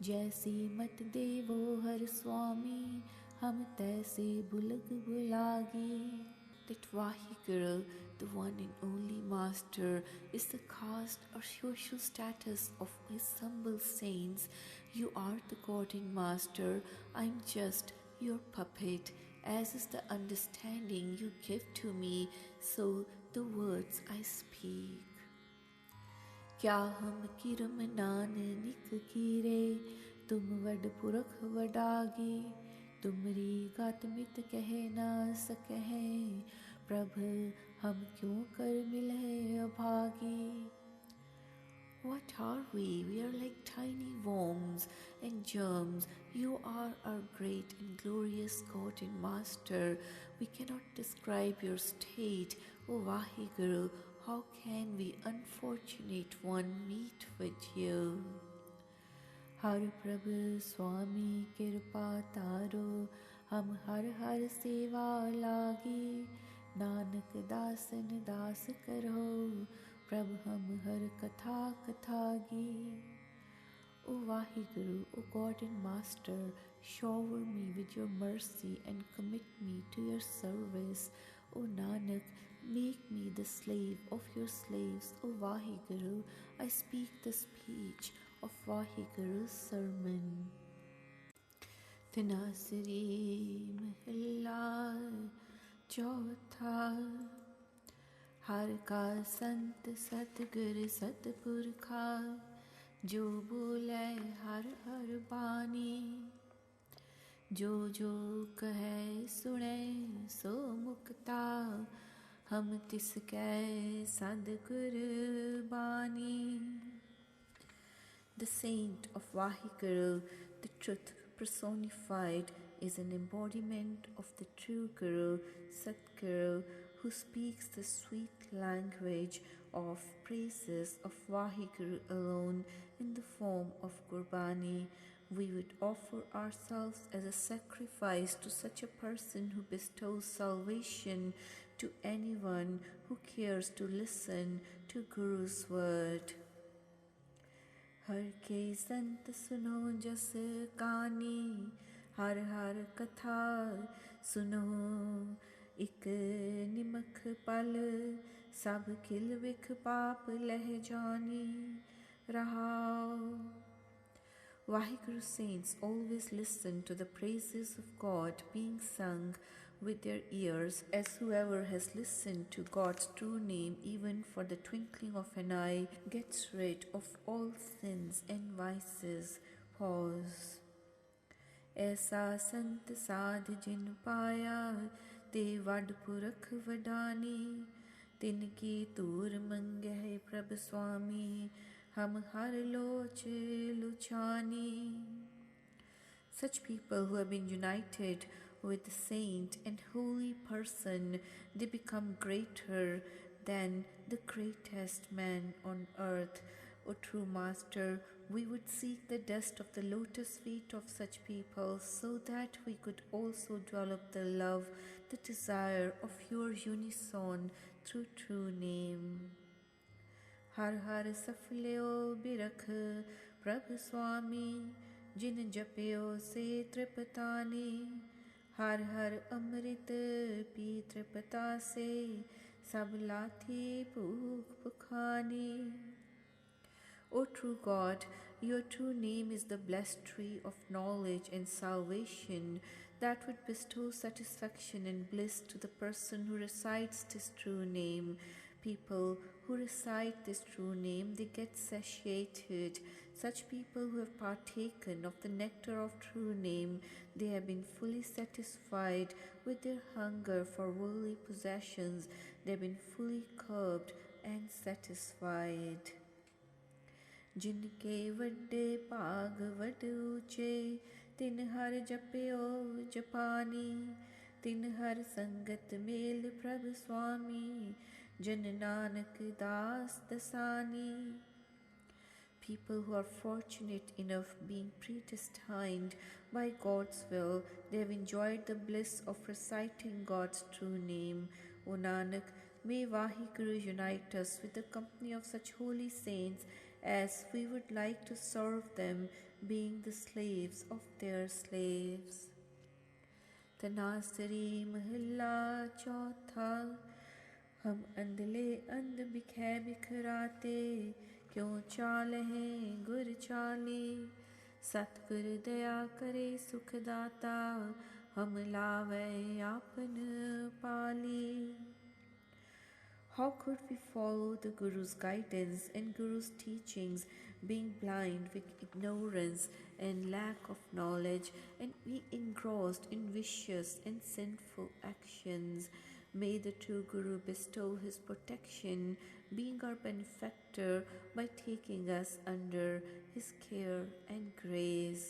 जैसी मत देवो हर स्वामी, हम तैसे बुलग बुलागी. That Vaheguru, the one and only Master, is the caste or social status of his humble saints. You are the God and Master, I am just your puppet. As is the understanding you give to me, so the words I speak. क्या हम किरम नाननिक कीरे, तुम वड पुरख वडागे. तुमरी गात मित कह ना सकहे, प्रभ हम क्यों कर मिले अभागे. What are we? We are like tiny worms and germs. You are our great and glorious God and Master. We cannot describe your state, O Vaheguru. How can we, unfortunate one, meet with you? हर प्रभु स्वामी कृपा तारो, हम हर हर सेवा लागे. नानक दासन दास करो, प्रभु हम हर कथा कथागे. O Vaheguru, O God and Master, shower me with your mercy and commit me to your service. O Nanak, make me the slave of your slaves. O Vaheguru, I speak the speech of Vaheguru's sermon. Tinasri Mahalla Chautha. हर का संत सतगुर सतपुरखा, जो बोले हर हर बानी. जो जो कहे सुने सो मुक्ता, हम तिसकै सदगुर बानी. The saint of Vaheguru, the truth personified, is an embodiment of the true Guru, Satguru, who speaks the sweet language of praises of Vaheguru alone in the form of Gurbani. We would offer ourselves as a sacrifice to such a person who bestows salvation to anyone who cares to listen to Guru's word. हर के संत सुनो जस कानी, हर हर कथा सुनो इक निमख पल. सब खिल विख पाप लह जानी. रहाओ. Vaheguru saints always listen to the praises of God being sung with their ears, as whoever has listened to God's true name even for the twinkling of an eye gets rid of all sins and vices. Pause. ऐसा संत साध जिन पाया, ते वड पुरख वडानी. तिनकी तूर मंगह प्रभ स्वामी, हम हर लोच लुचानी. Such people who have been united with the saint and holy person, they become greater than the greatest man on earth. O true Master, we would seek the dust of the lotus feet of such people, so that we could also develop the love, the desire of your unison through true name. हर हर सफल्यो बिरख प्रभु स्वामी, जिन जप्यो से तृपतानी. हर हर अमृत P तृपता से, सब लाथी भूख भुखानी. O true God, your true name is the blessed tree of knowledge and salvation that would bestow satisfaction and bliss to the person who recites this true name. People who recite this true name, they get satiated. Such people who have partaken of the nectar of true name, they have been fully satisfied with their hunger for worldly possessions. They have been fully curbed and satisfied. जिनके वड्डे भाग वड ऊंचे, तिन हर जप्यो जपानी. तिन हर संगत mail प्रभ स्वामी, जन नानक दास Dassani. People who are fortunate enough being predestined by God's will, they have enjoyed the bliss of reciting God's true name. O Nanak, may Vaheguru unite us with the company of such holy saints as we would like to serve them, being the slaves of their slaves. तनासरी महला चौथा हम अंधले अंध बिखे बिखराते क्यों चाल हैं गुर चाले सतगुर दया करे सुखदाता हम लावे आपन पाली. How could we follow the Guru's guidance and Guru's teachings, being blind with ignorance and lack of knowledge, and be engrossed in vicious and sinful actions? May the true Guru bestow his protection, being our benefactor by taking us under his care and grace.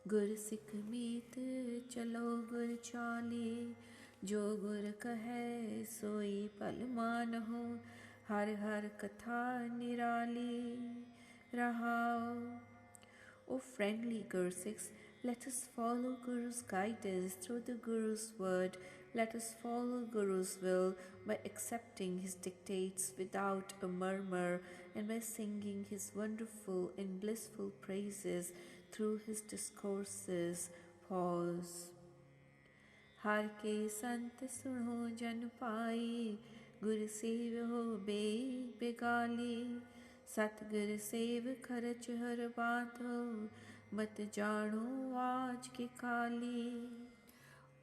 गुर सिख मीत चलो गुर चाले जो गुर कहे सोई पल मानहो हर हर कथा निराली रहाओ. O friendly Gursikhs, let us follow Guru's guidance through the Guru's word. Let us follow Guru's will by accepting his dictates without a murmur and by singing his wonderful and blissful praises through his discourses. Pause. हर के संत सुनो जन पाई गुर save हो बेगाली सतगुर save खरच हर बात हो मत जानो आज की काली.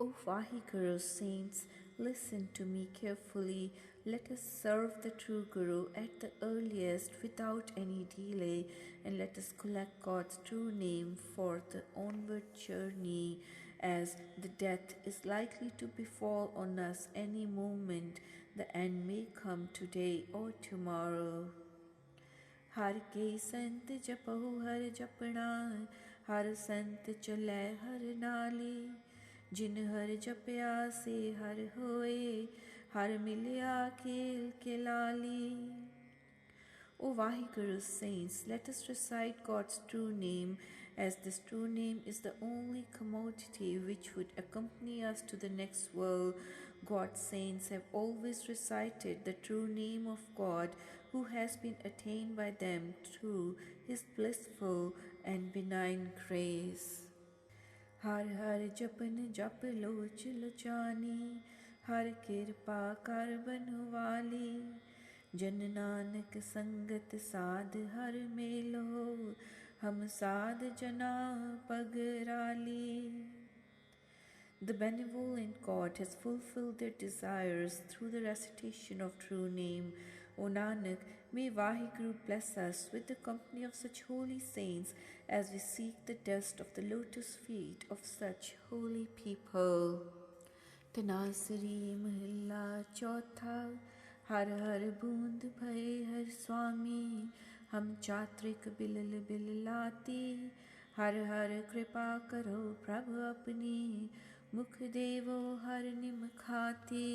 O Vaheguru saints, listen to me carefully. Let us serve the true Guru at the earliest without any delay, and let us collect God's true name for the onward journey, as the death is likely to befall on us any moment. The end may come today or tomorrow. हर के संत जपहु हर जपना हर संत चलै हर नाली जिन हर जपया से हर होए हर मिलया खेल के लाली. O Vaheguru saints, let us recite God's true name, as this true name is the only commodity which would accompany us to the next world. God's saints have always recited the true name of God, who has been attained by them through his blissful and benign grace. हर हर जपन जप लोच लोचानी हर कृपा कर बनवाली जन नानक संगत साध हर मेलो हम साध जना पगराली. The benevolent God has fulfilled their desires through the recitation of true name. O Nanak, may Vaheguru bless us with the company of such holy saints as we seek the dust of the lotus feet of such holy people. तनासरी महला चौथा हर हर बूंद भय हर स्वामी हम चात्रिक बिलल बिललाती हर हर कृपा करो प्रभु अपनी मुख देवो हर निम खाती.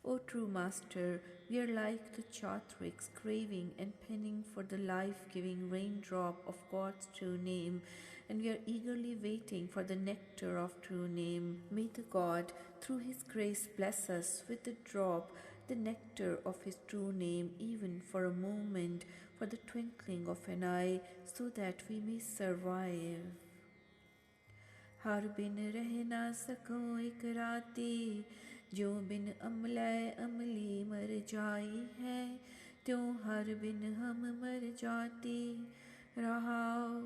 O true Master, we are like the chatriks craving and penning for the life-giving raindrop of God's true name, and we are eagerly waiting for the nectar of true name. May the God, through his grace, bless us with the drop, the nectar of his true name, even for a moment, for the twinkling of an eye, so that we may survive. हर बिन रह ना सको एक राती जो बिन अमलय अमली मर जाई है त्यों हर बिन हम मर जाती रहाओ.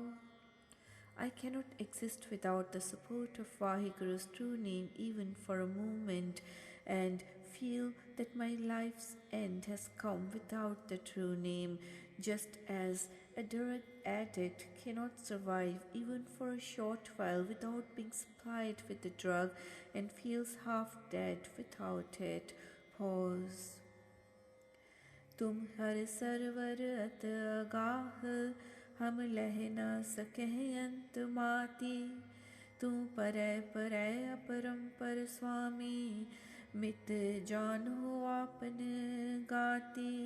I cannot exist without the support of Vaheguru's true name even for a moment, and feel that my life's end has come without the true name, just as a drug addict cannot survive even for a short while without being supplied with the drug and feels half dead without it. Pause. तुम हर server अत अगाह हम लह न सकह अंत माती तू परय परय अपरंपर स्वामी मित जानो आपन गाती.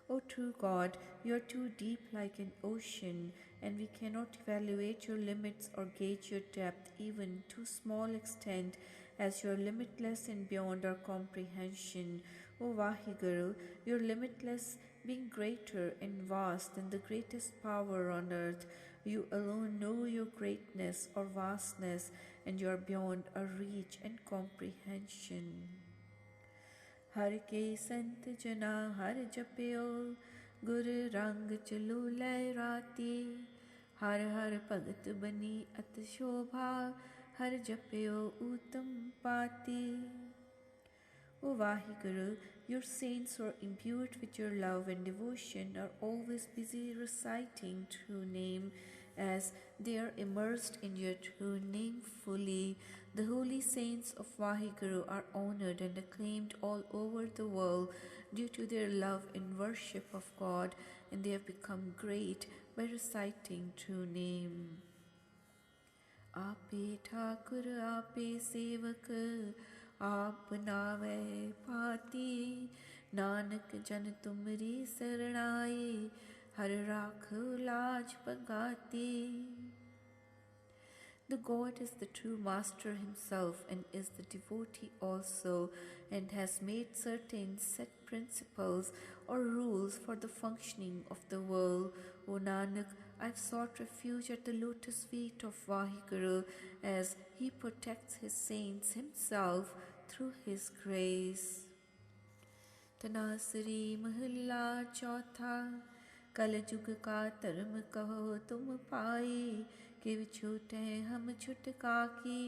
O true God, you are too deep like an ocean, and we cannot evaluate your limits or gauge your depth even to small extent, as you are limitless and beyond our comprehension. O Vaheguru, your limitless being greater and vast than the greatest power on earth, you alone know your greatness or vastness, and you are beyond our reach and comprehension. हर के संत जना हर जप्यो गुर रंग चलो लहराती हर हर भगत बनी अत शोभा हर जप्यो उत्तम पाती. O Vaheguru, your saints who are imbued with your love and devotion are always busy reciting true name as they are immersed in your true name fully. The holy saints of Vaheguru are honored and acclaimed all over the world due to their love and worship of God, and they have become great by reciting true name. आपे ठाकुर आपे सेवक आप बनावे पाती नानक जन तुमरी शरणाई हर राखो लाज पगाती. The God is the true master himself and is the devotee also, and has made certain set principles or rules for the functioning of the world. O Nanak, I have sought refuge at the lotus feet of Vaheguru as he protects his saints himself through his grace. Tanasari Mahalla Chautha कल जुग का धर्म कहो तुम पाई कि छूटे हम छुटका की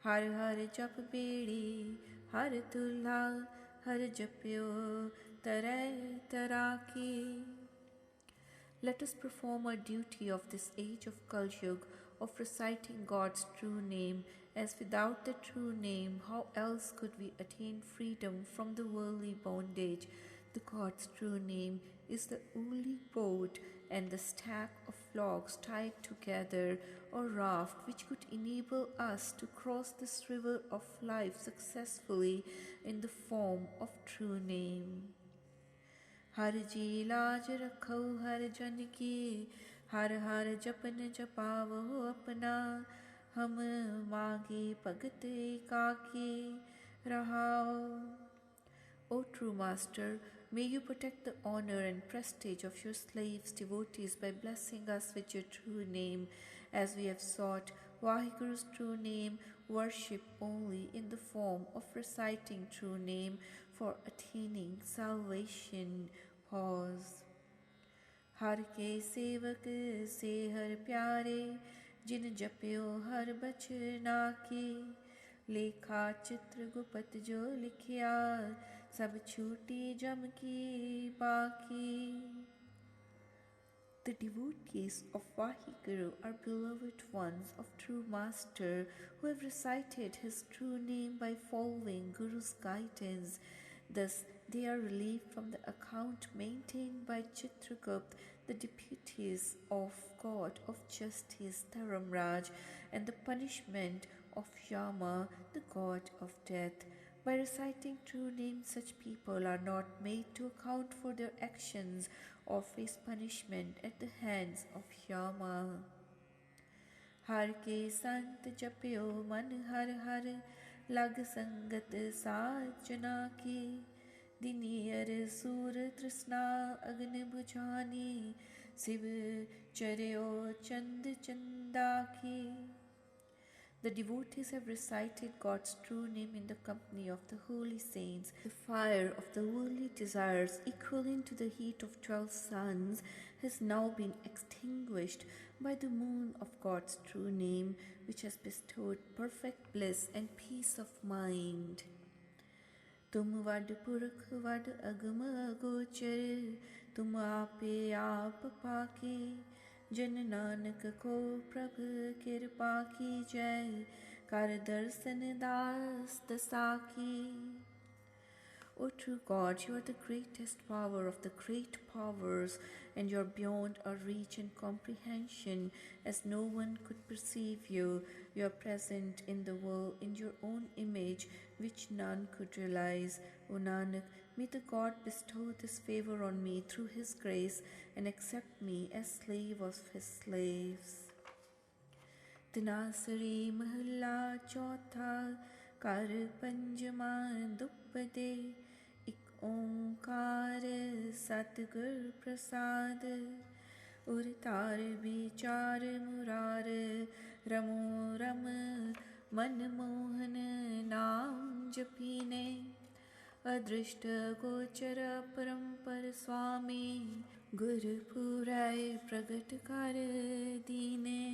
हर हर जप बेड़ी हर तुल्हा हर जप्यो तरै तरा की. Let us perform our duty of this age of Kaljug of reciting God's true name, as without the true name, how else could we attain freedom from the worldly bondage? The God's true name is the only boat and the stack of logs tied together or raft which could enable us to cross this river of life successfully in the form of true name. हर जी लाज रखो हर जन की हर हर जपन जपावो अपना हम मांगी भगत काकी रहाओ. O true Master, may you protect the honor and prestige of your slaves, devotees, by blessing us with your true name, as we have sought Vaheguru's true name, worship only in the form of reciting true name for attaining salvation. Pause. हर के सेवक से हर प्यारे जिन जप्यो हर बचना की लेखा चित्र गुपत जो लिखिया सब छूटी जम की बाकी. The devotees of Vaheguru are beloved ones of true Master who have recited his true name by following Guru's guidance. Thus, they are relieved from the account maintained by Chitragupt, the deputies of God of justice, Dharamraj, and the punishment of Yama, the god of death. By reciting true names, such people are not made to account for their actions or face punishment at the hands of Yama. हर के संत जप्यो मन हर हर लग संगत साजना की दिनियर सूर तृष्णा अग्नि बुझानी शिव चर्यो चंद चंदा की. The devotees have recited God's true name in the company of the holy saints. The fire of the worldly desires, equivalent to the heat of 12 suns, has now been extinguished by the moon of God's true name, which has bestowed perfect bliss and peace of mind. तुम वड पुरख वड अगम अगोचर तुम आपे आप पाके जन नानक को प्रभ कृपा की जय कर दर्शन दास दसा की. O true God, you are the greatest power of the great powers, and you are beyond our reach and comprehension, as no one could perceive you. You are present in the world in your own image, which none could realize. O Nanak, may the God bestow this favor on me through his grace and accept me as slave of his slaves. Tinasari Mahalla Chautha Kar Panjama Duppade एक ओंकार सतगुर प्रसाद उरतार विचार मुरार रमो रम मनमोहन नाम जपीने अदृष्ट गोचर परम्पर स्वामी गुरुपुराय प्रगट कर दीने.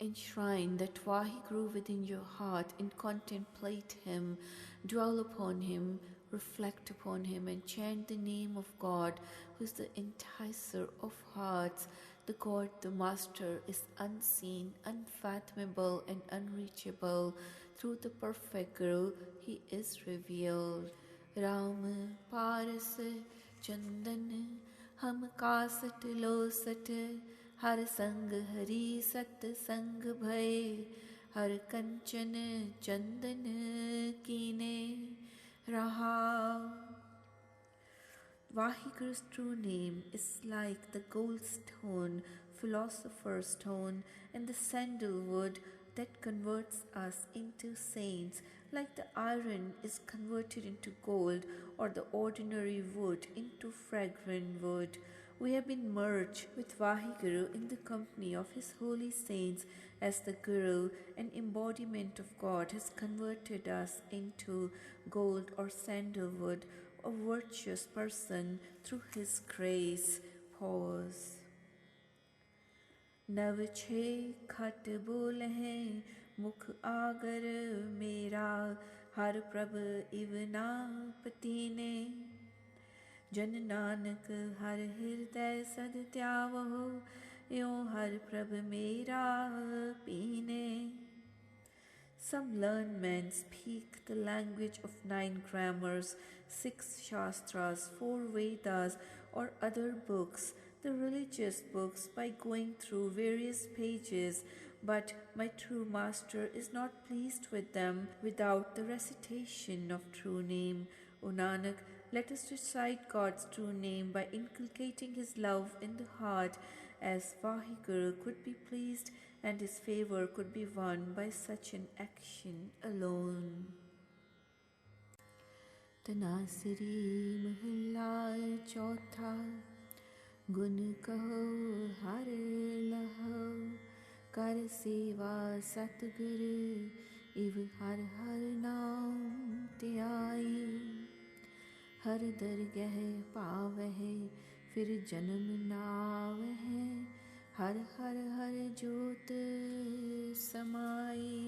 Enshrine that Vaheguru within your heart and contemplate Him, dwell upon Him, reflect upon Him, and chant the name of God, who is the enticer of hearts. The God, the Master, is unseen, unfathomable, and unreachable. Through the perfect Guru, He is revealed. Ram Paras Chandan Ham Kasat Losat हर संग हरि सत संग भय हर कंचन चंदन कीने रहा. Vaheguru's true name is like the gold stone, philosopher's stone, and the sandalwood that converts us into saints, like the iron is converted into gold or the ordinary wood into fragrant wood. We have been merged with Vaheguru in the company of his holy saints, as the Guru, an embodiment of God, has converted us into gold or sandalwood, a virtuous person through his grace. Pause. नव छे खट बोल हैं मुख आगर मेरा हर प्रभ इवना पतीने जन नानक हर हृदय सद त्यावहो यों हर प्रभ मेरा पीने. Some learned men speak the language of 9 grammars, 6 shastras, 4 Vedas, or other books, the religious books, by going through various pages, but my true master is not pleased with them without the recitation of true name. O Nanak, let us recite God's true name by inculcating His love in the heart, as Vaheguru could be pleased and His favour could be won by such an action alone. Tanasiri Mahalla Chautha Gun Kaho Har Laho Kar Seva Satguru Iv Har Har Naam Tyai हर दरगह पावह फिर जन्म नावह हर हर हर ज्योत समाई.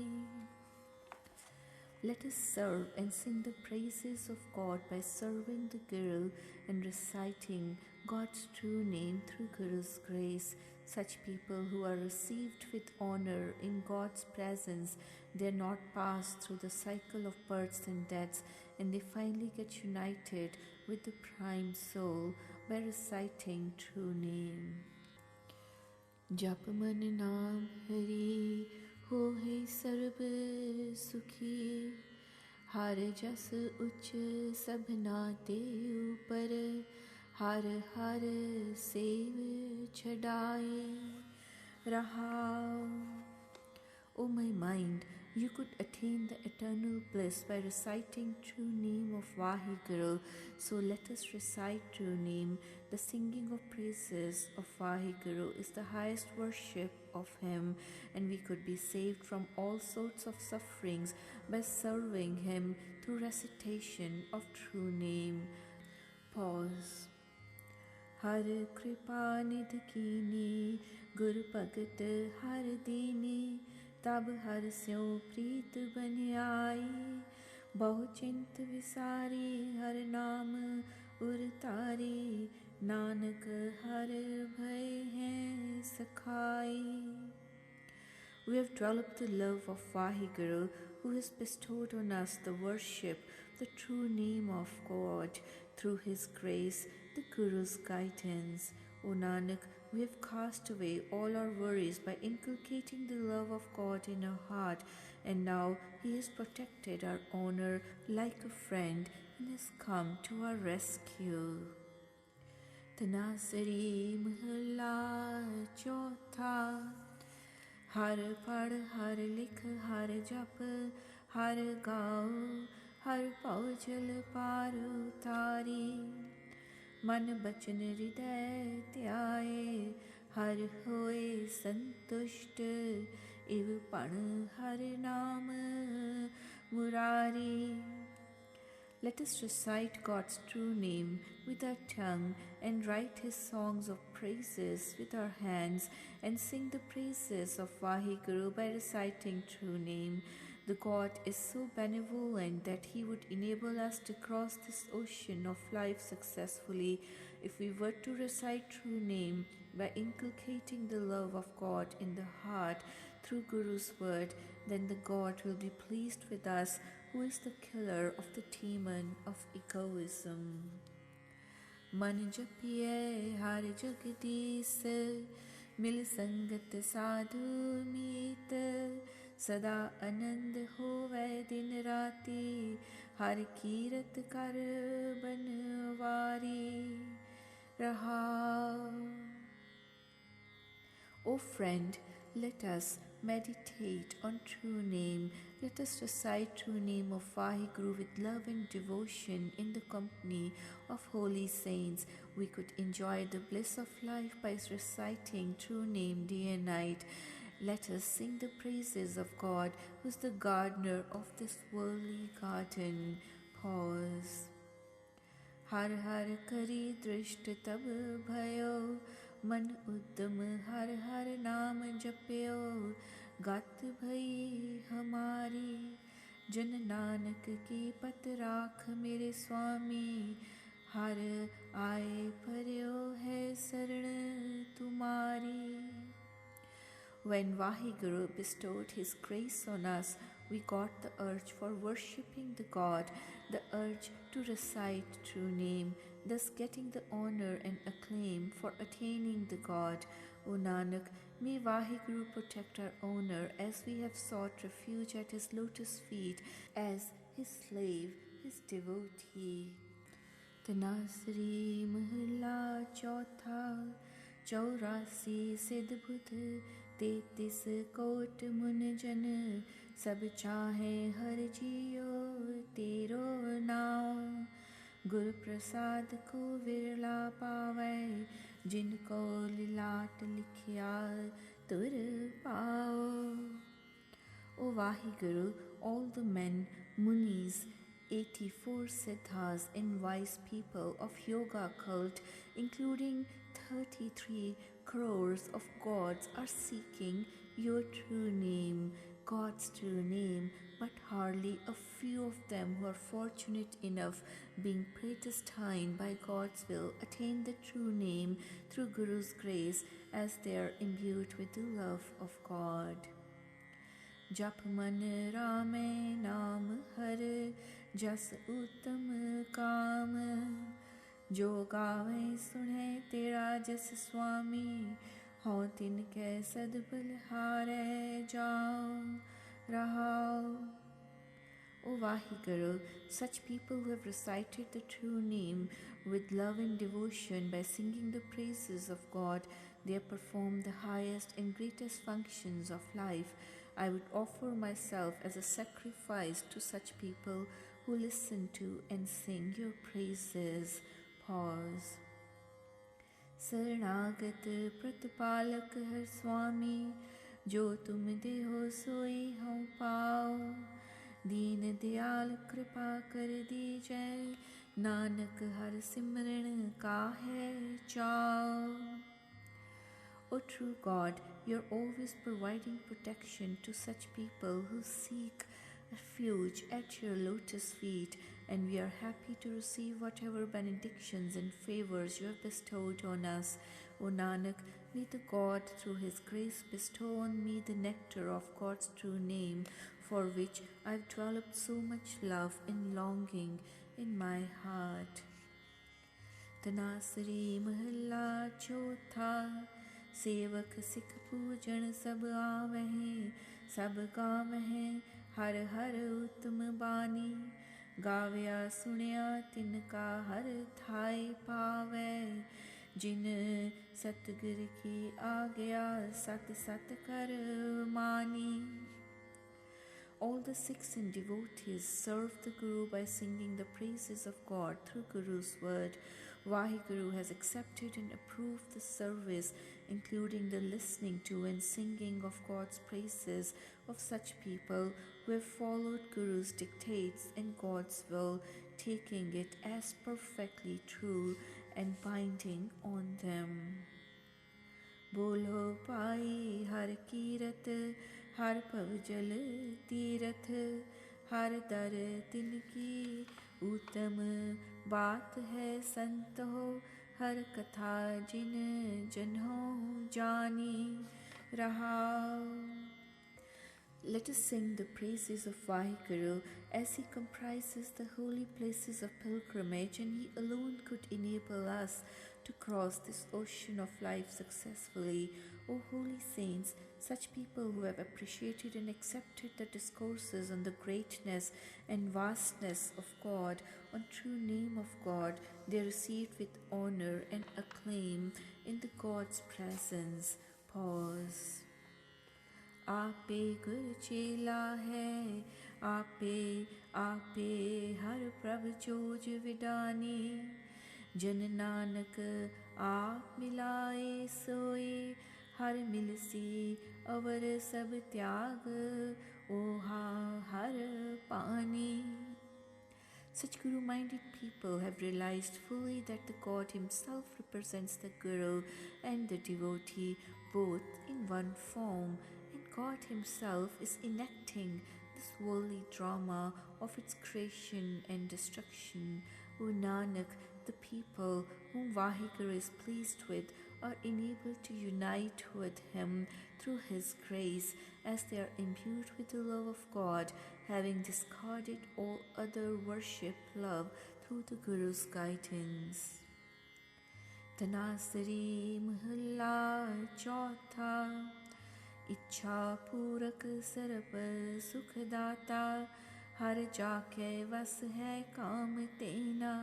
Let us serve and sing the praises of God by serving the Guru and reciting God's true name through Guru's grace. Such people who are received with honor in God's presence, they are not passed through the cycle of births and deaths, and they finally get united with the prime soul by reciting true name. Jap man naam hari hohe sarb sukhi har jas uch sabna te upar har har sev chadaye raha. O my mind, you could attain the eternal bliss by reciting true name of Vaheguru. So let us recite true name. The singing of praises of Vaheguru is the highest worship of Him, and we could be saved from all sorts of sufferings by serving Him through recitation of true name. Pause. हर कृपा निधि कीनी गुरु भगत हर दीनी तब हर स्यों प्रीत बन आई बहु चिंत विसारी हर नाम उरतारी नानक हर भय हैं सखाई. We have developed the love of Vaheguru, who has bestowed on us the worship, the true name of God, through His grace, the Guru's guidance. O Nanak, we have cast away all our worries by inculcating the love of God in our heart, and now He has protected our honor like a friend and has come to our rescue. Tanasari Mahalla Chautha हर पढ़ हर लिख हर जप हर गाओ हर पौ जल पार उतारी। मन बचन हृदय त्याए, हर होए संतुष्ट। इव पण हर नाम Murari. Let us recite God's true name with our tongue and write His songs of praises with our hands and sing the praises of Vaheguru by reciting true name. The God is so benevolent that He would enable us to cross this ocean of life successfully if we were to recite true name by inculcating the love of God in the heart through Guru's word. Then the God will be pleased with us, who is the killer of the demon of egoism. मन जपिए हर जगदीश, मिल संगत साधु मीत। सदा आनंद होवे दिन राती, हर कीरत कर बनवारी रहा। O friend, let us meditate on true name. Let us recite true name of Vaheguru with love and devotion in the company of holy saints. We could enjoy the bliss of life by reciting true name day and night. Let us sing the praises of God, who is the gardener of this worldly garden. Pause. हर हर करी दृष्ट तब भयो, मन उद्दम हर हर नाम जप्यो। गात भई हमारी, जन नानक की पत राख मेरे स्वामी। हर आए पर्यो है शरण तुम्हारी। When Vaheguru bestowed his grace on us, we got the urge for worshipping the God, the urge to recite true name, thus getting the honor and acclaim for attaining the God. O Nanak, may Vaheguru protect our honor as we have sought refuge at his lotus feet as his slave, his devotee. तनासरी महला चौथा, 84 सिद्ध बुध 33 coat मुन जन। सब चाहे हर जियो तेरो नाम। गुर प्रसाद को विरला पावै, जिनको लिलाट लिखिया तुर पाओ। O Vaheguru, all the men, munis, 84 siddhas and wise people of yoga cult, including 33 crores of gods, are seeking your true name, God's true name, but hardly a few of them who are fortunate enough, being predestined by God's will, attain the true name through Guru's grace, as they are imbued with the love of God. जप मन रामे नाम हर, जस उत्तम काम। जो गावे सुने तेरा जस स्वामी, हों तिनके सद्बल हारे जाओ रहाओ। O Vaheguru, such people who have recited the true name with love and devotion by singing the praises of God, they have performed the highest and greatest functions of life. I would offer myself as a sacrifice to such people who listen to and sing your praises. Pause. शरणागत प्रतिपालक हर स्वामी, जो तुम देहो सोई हम पाओ। दीन दयाल कृपा कर दीजै, नानक हर सिमरन काहे चाओ। O true God, you are always providing protection to such people who seek refuge at your lotus feet, and we are happy to receive whatever benedictions and favors you have bestowed on us. O Nanak, may the God through his grace bestow on me the nectar of God's true name, for which I have developed so much love and longing in my heart. तनासरी महला चौथा, सेवक सिख पूजन सब आवहें। सब गावहें हर हर उत्तम बानी, गाव्या सुनिया तिनका हर थाई पावै। जिन सतगुर की आज्ञा सत सत कर मानी। all the Sikhs and devotees serve the Guru by singing the praises of God through Guru's word. Vaheguru has accepted and approved the service, including the listening to and singing of God's praises of such people who have followed Guru's dictates and God's will, taking it as perfectly true and binding on them. बोलो पाई हर कीरत हर पवजल तीरथ हर दर तिनकी उत्तम बात है संत हो हर कथा जिन जनों जानी रहा. Let us sing the praises of Vaheguru as he comprises the holy places of pilgrimage, and he alone could enable us to cross this ocean of life successfully. O holy saints, such people who have appreciated and accepted the discourses on the greatness and vastness of God, on true name of God, they are received with honor and acclaim in the God's presence. Pause. आपे गुर चेला है, आपे आपे हर प्रभ जोज विडानी, जन नानक आप मिलाए सोए, हर मिलसी अवर सब त्याग, ओहा हर पानी. Such Guru-minded people have realized fully that the God himself represents the Guru and the devotee both in one form, and God himself is enacting this worldly drama of its creation and destruction. O Nanak, the people whom Vaheguru is pleased with are enabled to unite with him through his grace, as they are imbued with the love of God, having discarded all other worship love through the Guru's guidance. Tanasari Mahalla Chautha, Ichha Purak Sarap Sukhdata, Har Jaake Vas Hai Kam Tena.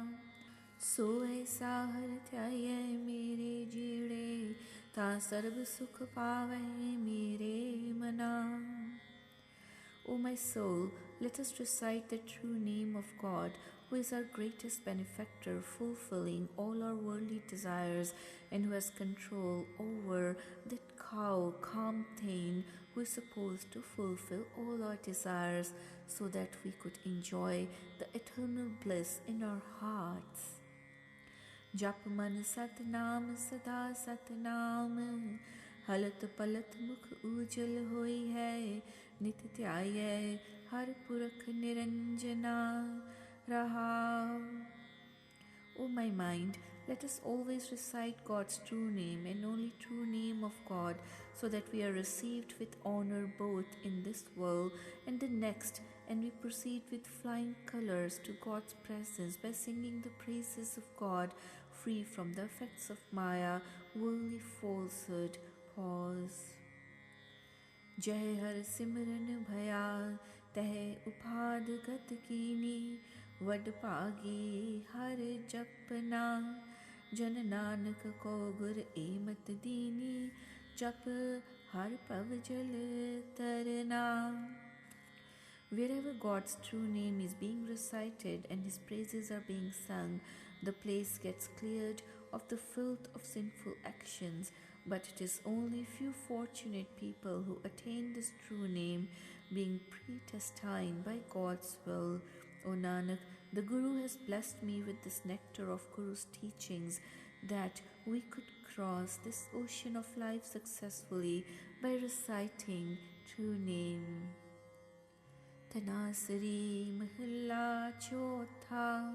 So ऐसा हर त्याये मेरे जीड़े, ता सर्व सुख पावे मेरे मना. O my soul, let us recite the true name of God, who is our greatest benefactor, fulfilling all our worldly desires, and who has control over that cow, Kamtain, who is supposed to fulfill all our desires, so that we could enjoy the eternal bliss in our hearts. जप मन सतनाम सदा सतनाम, हलत पलत मुख उजल होई है, नित ध्याये हर पुरख निरंजना रहा. O my mind, let us always recite God's true name and only true name of God, so that we are received with honor both in this world and the next, and we proceed with flying colors to God's presence by singing the praises of God, free from the effects of Maya, worldly falsehood. Pause. जय हर सिमरन भया तह उपाद गत कीनी, वड पागी हर जपना, जन नानक को गुर एमत दीनी, जप हर पव जल तरना. Wherever God's true name is being recited and his praises are being sung, the place gets cleared of the filth of sinful actions. But it is only few fortunate people who attain this true name, being predestined by God's will. O Nanak, the Guru has blessed me with this nectar of Guru's teachings, that we could cross this ocean of life successfully by reciting true name. Tanasari Mahalla Chautha,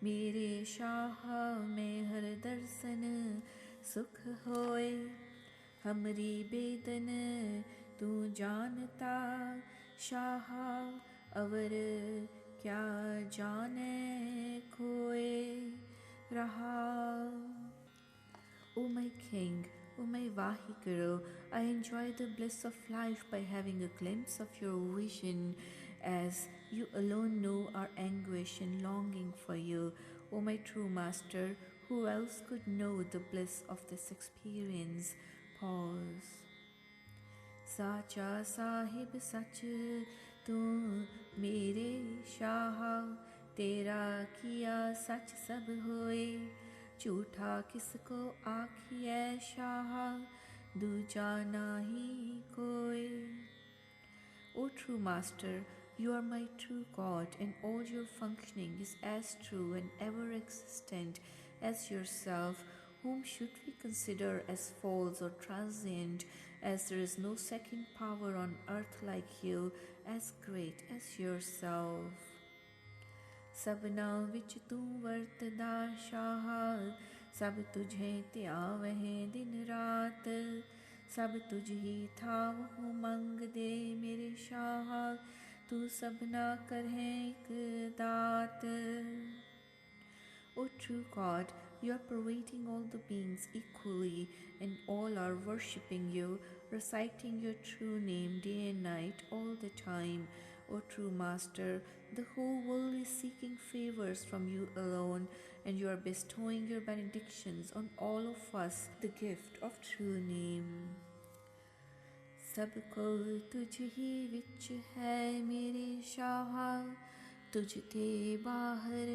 Mere Shaha में हर दर्शन सुख होए, हमरी बेदन तू जानता, शाहा अवर क्या जाने खोए रहा. O my King, O my Vaheguru, I enjoy the bliss of life by having a glimpse of your vision, as you alone know our anguish and longing for you. O my true Master, who else could know the bliss of this experience? Pause. Sacha Sahib Sach तू मेरे शाह, तेरा किया सच सब होए, झूठा किसको आखिए शाह, दूजा नाही कोई. O true Master, you are my true God, and all your functioning is as true and ever existent as yourself. Whom should we consider as false or transient, as there is no second power on earth like you, as great as yourself? सबना विच तू वरतदा शाह, सब तुझे त्यावहे दिन रात, सब तुझ ही थाव मंग दे मेरे शाह, तू सबना करहे एक दात. O true God, you are pervading all the beings equally, and all are worshipping you, reciting your true name day and night all the time. O true Master, the whole world is seeking favors from you alone, and you are bestowing your benedictions on all of us, the gift of true name. सबको तुझ ही विच है मेरे शाह, तुझते बाहर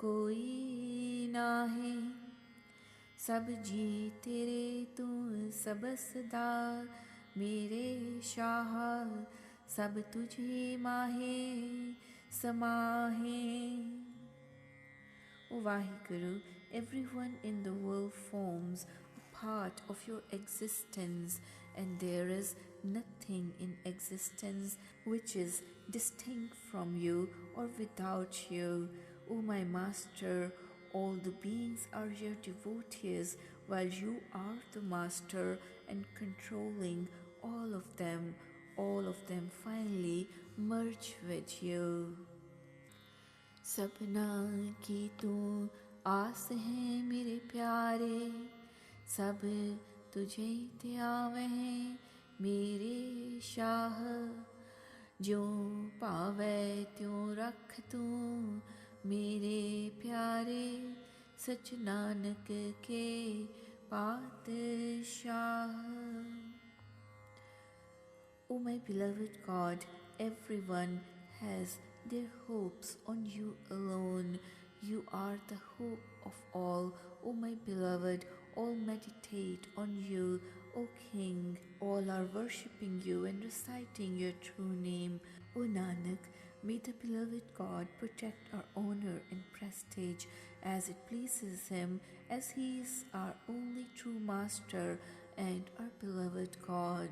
कोई ना है, सब जी तेरे तू सबसदा मेरे शाह, सब तुझे माहे समाहे. O Vaheguru, everyone in the world forms a part of your existence, and there is nothing in existence which is distinct from you or without you. O my Master, all the beings are your devotees, while you are the Master and controlling all of them. All of them finally merge with you. सपना की तू आस है मेरे प्यारे, सब तुझे त्यावे मेरे शाह, जो पावे त्यों रख तू मेरे प्यारे, सच नानक के पातशाह. O my beloved God, everyone has their hopes on you alone. You are the hope of all. O my beloved, all meditate on you. O King, all are worshipping you and reciting your true name. O Nanak, may the beloved God protect our honor and prestige as it pleases him, as he is our only true Master and our beloved God.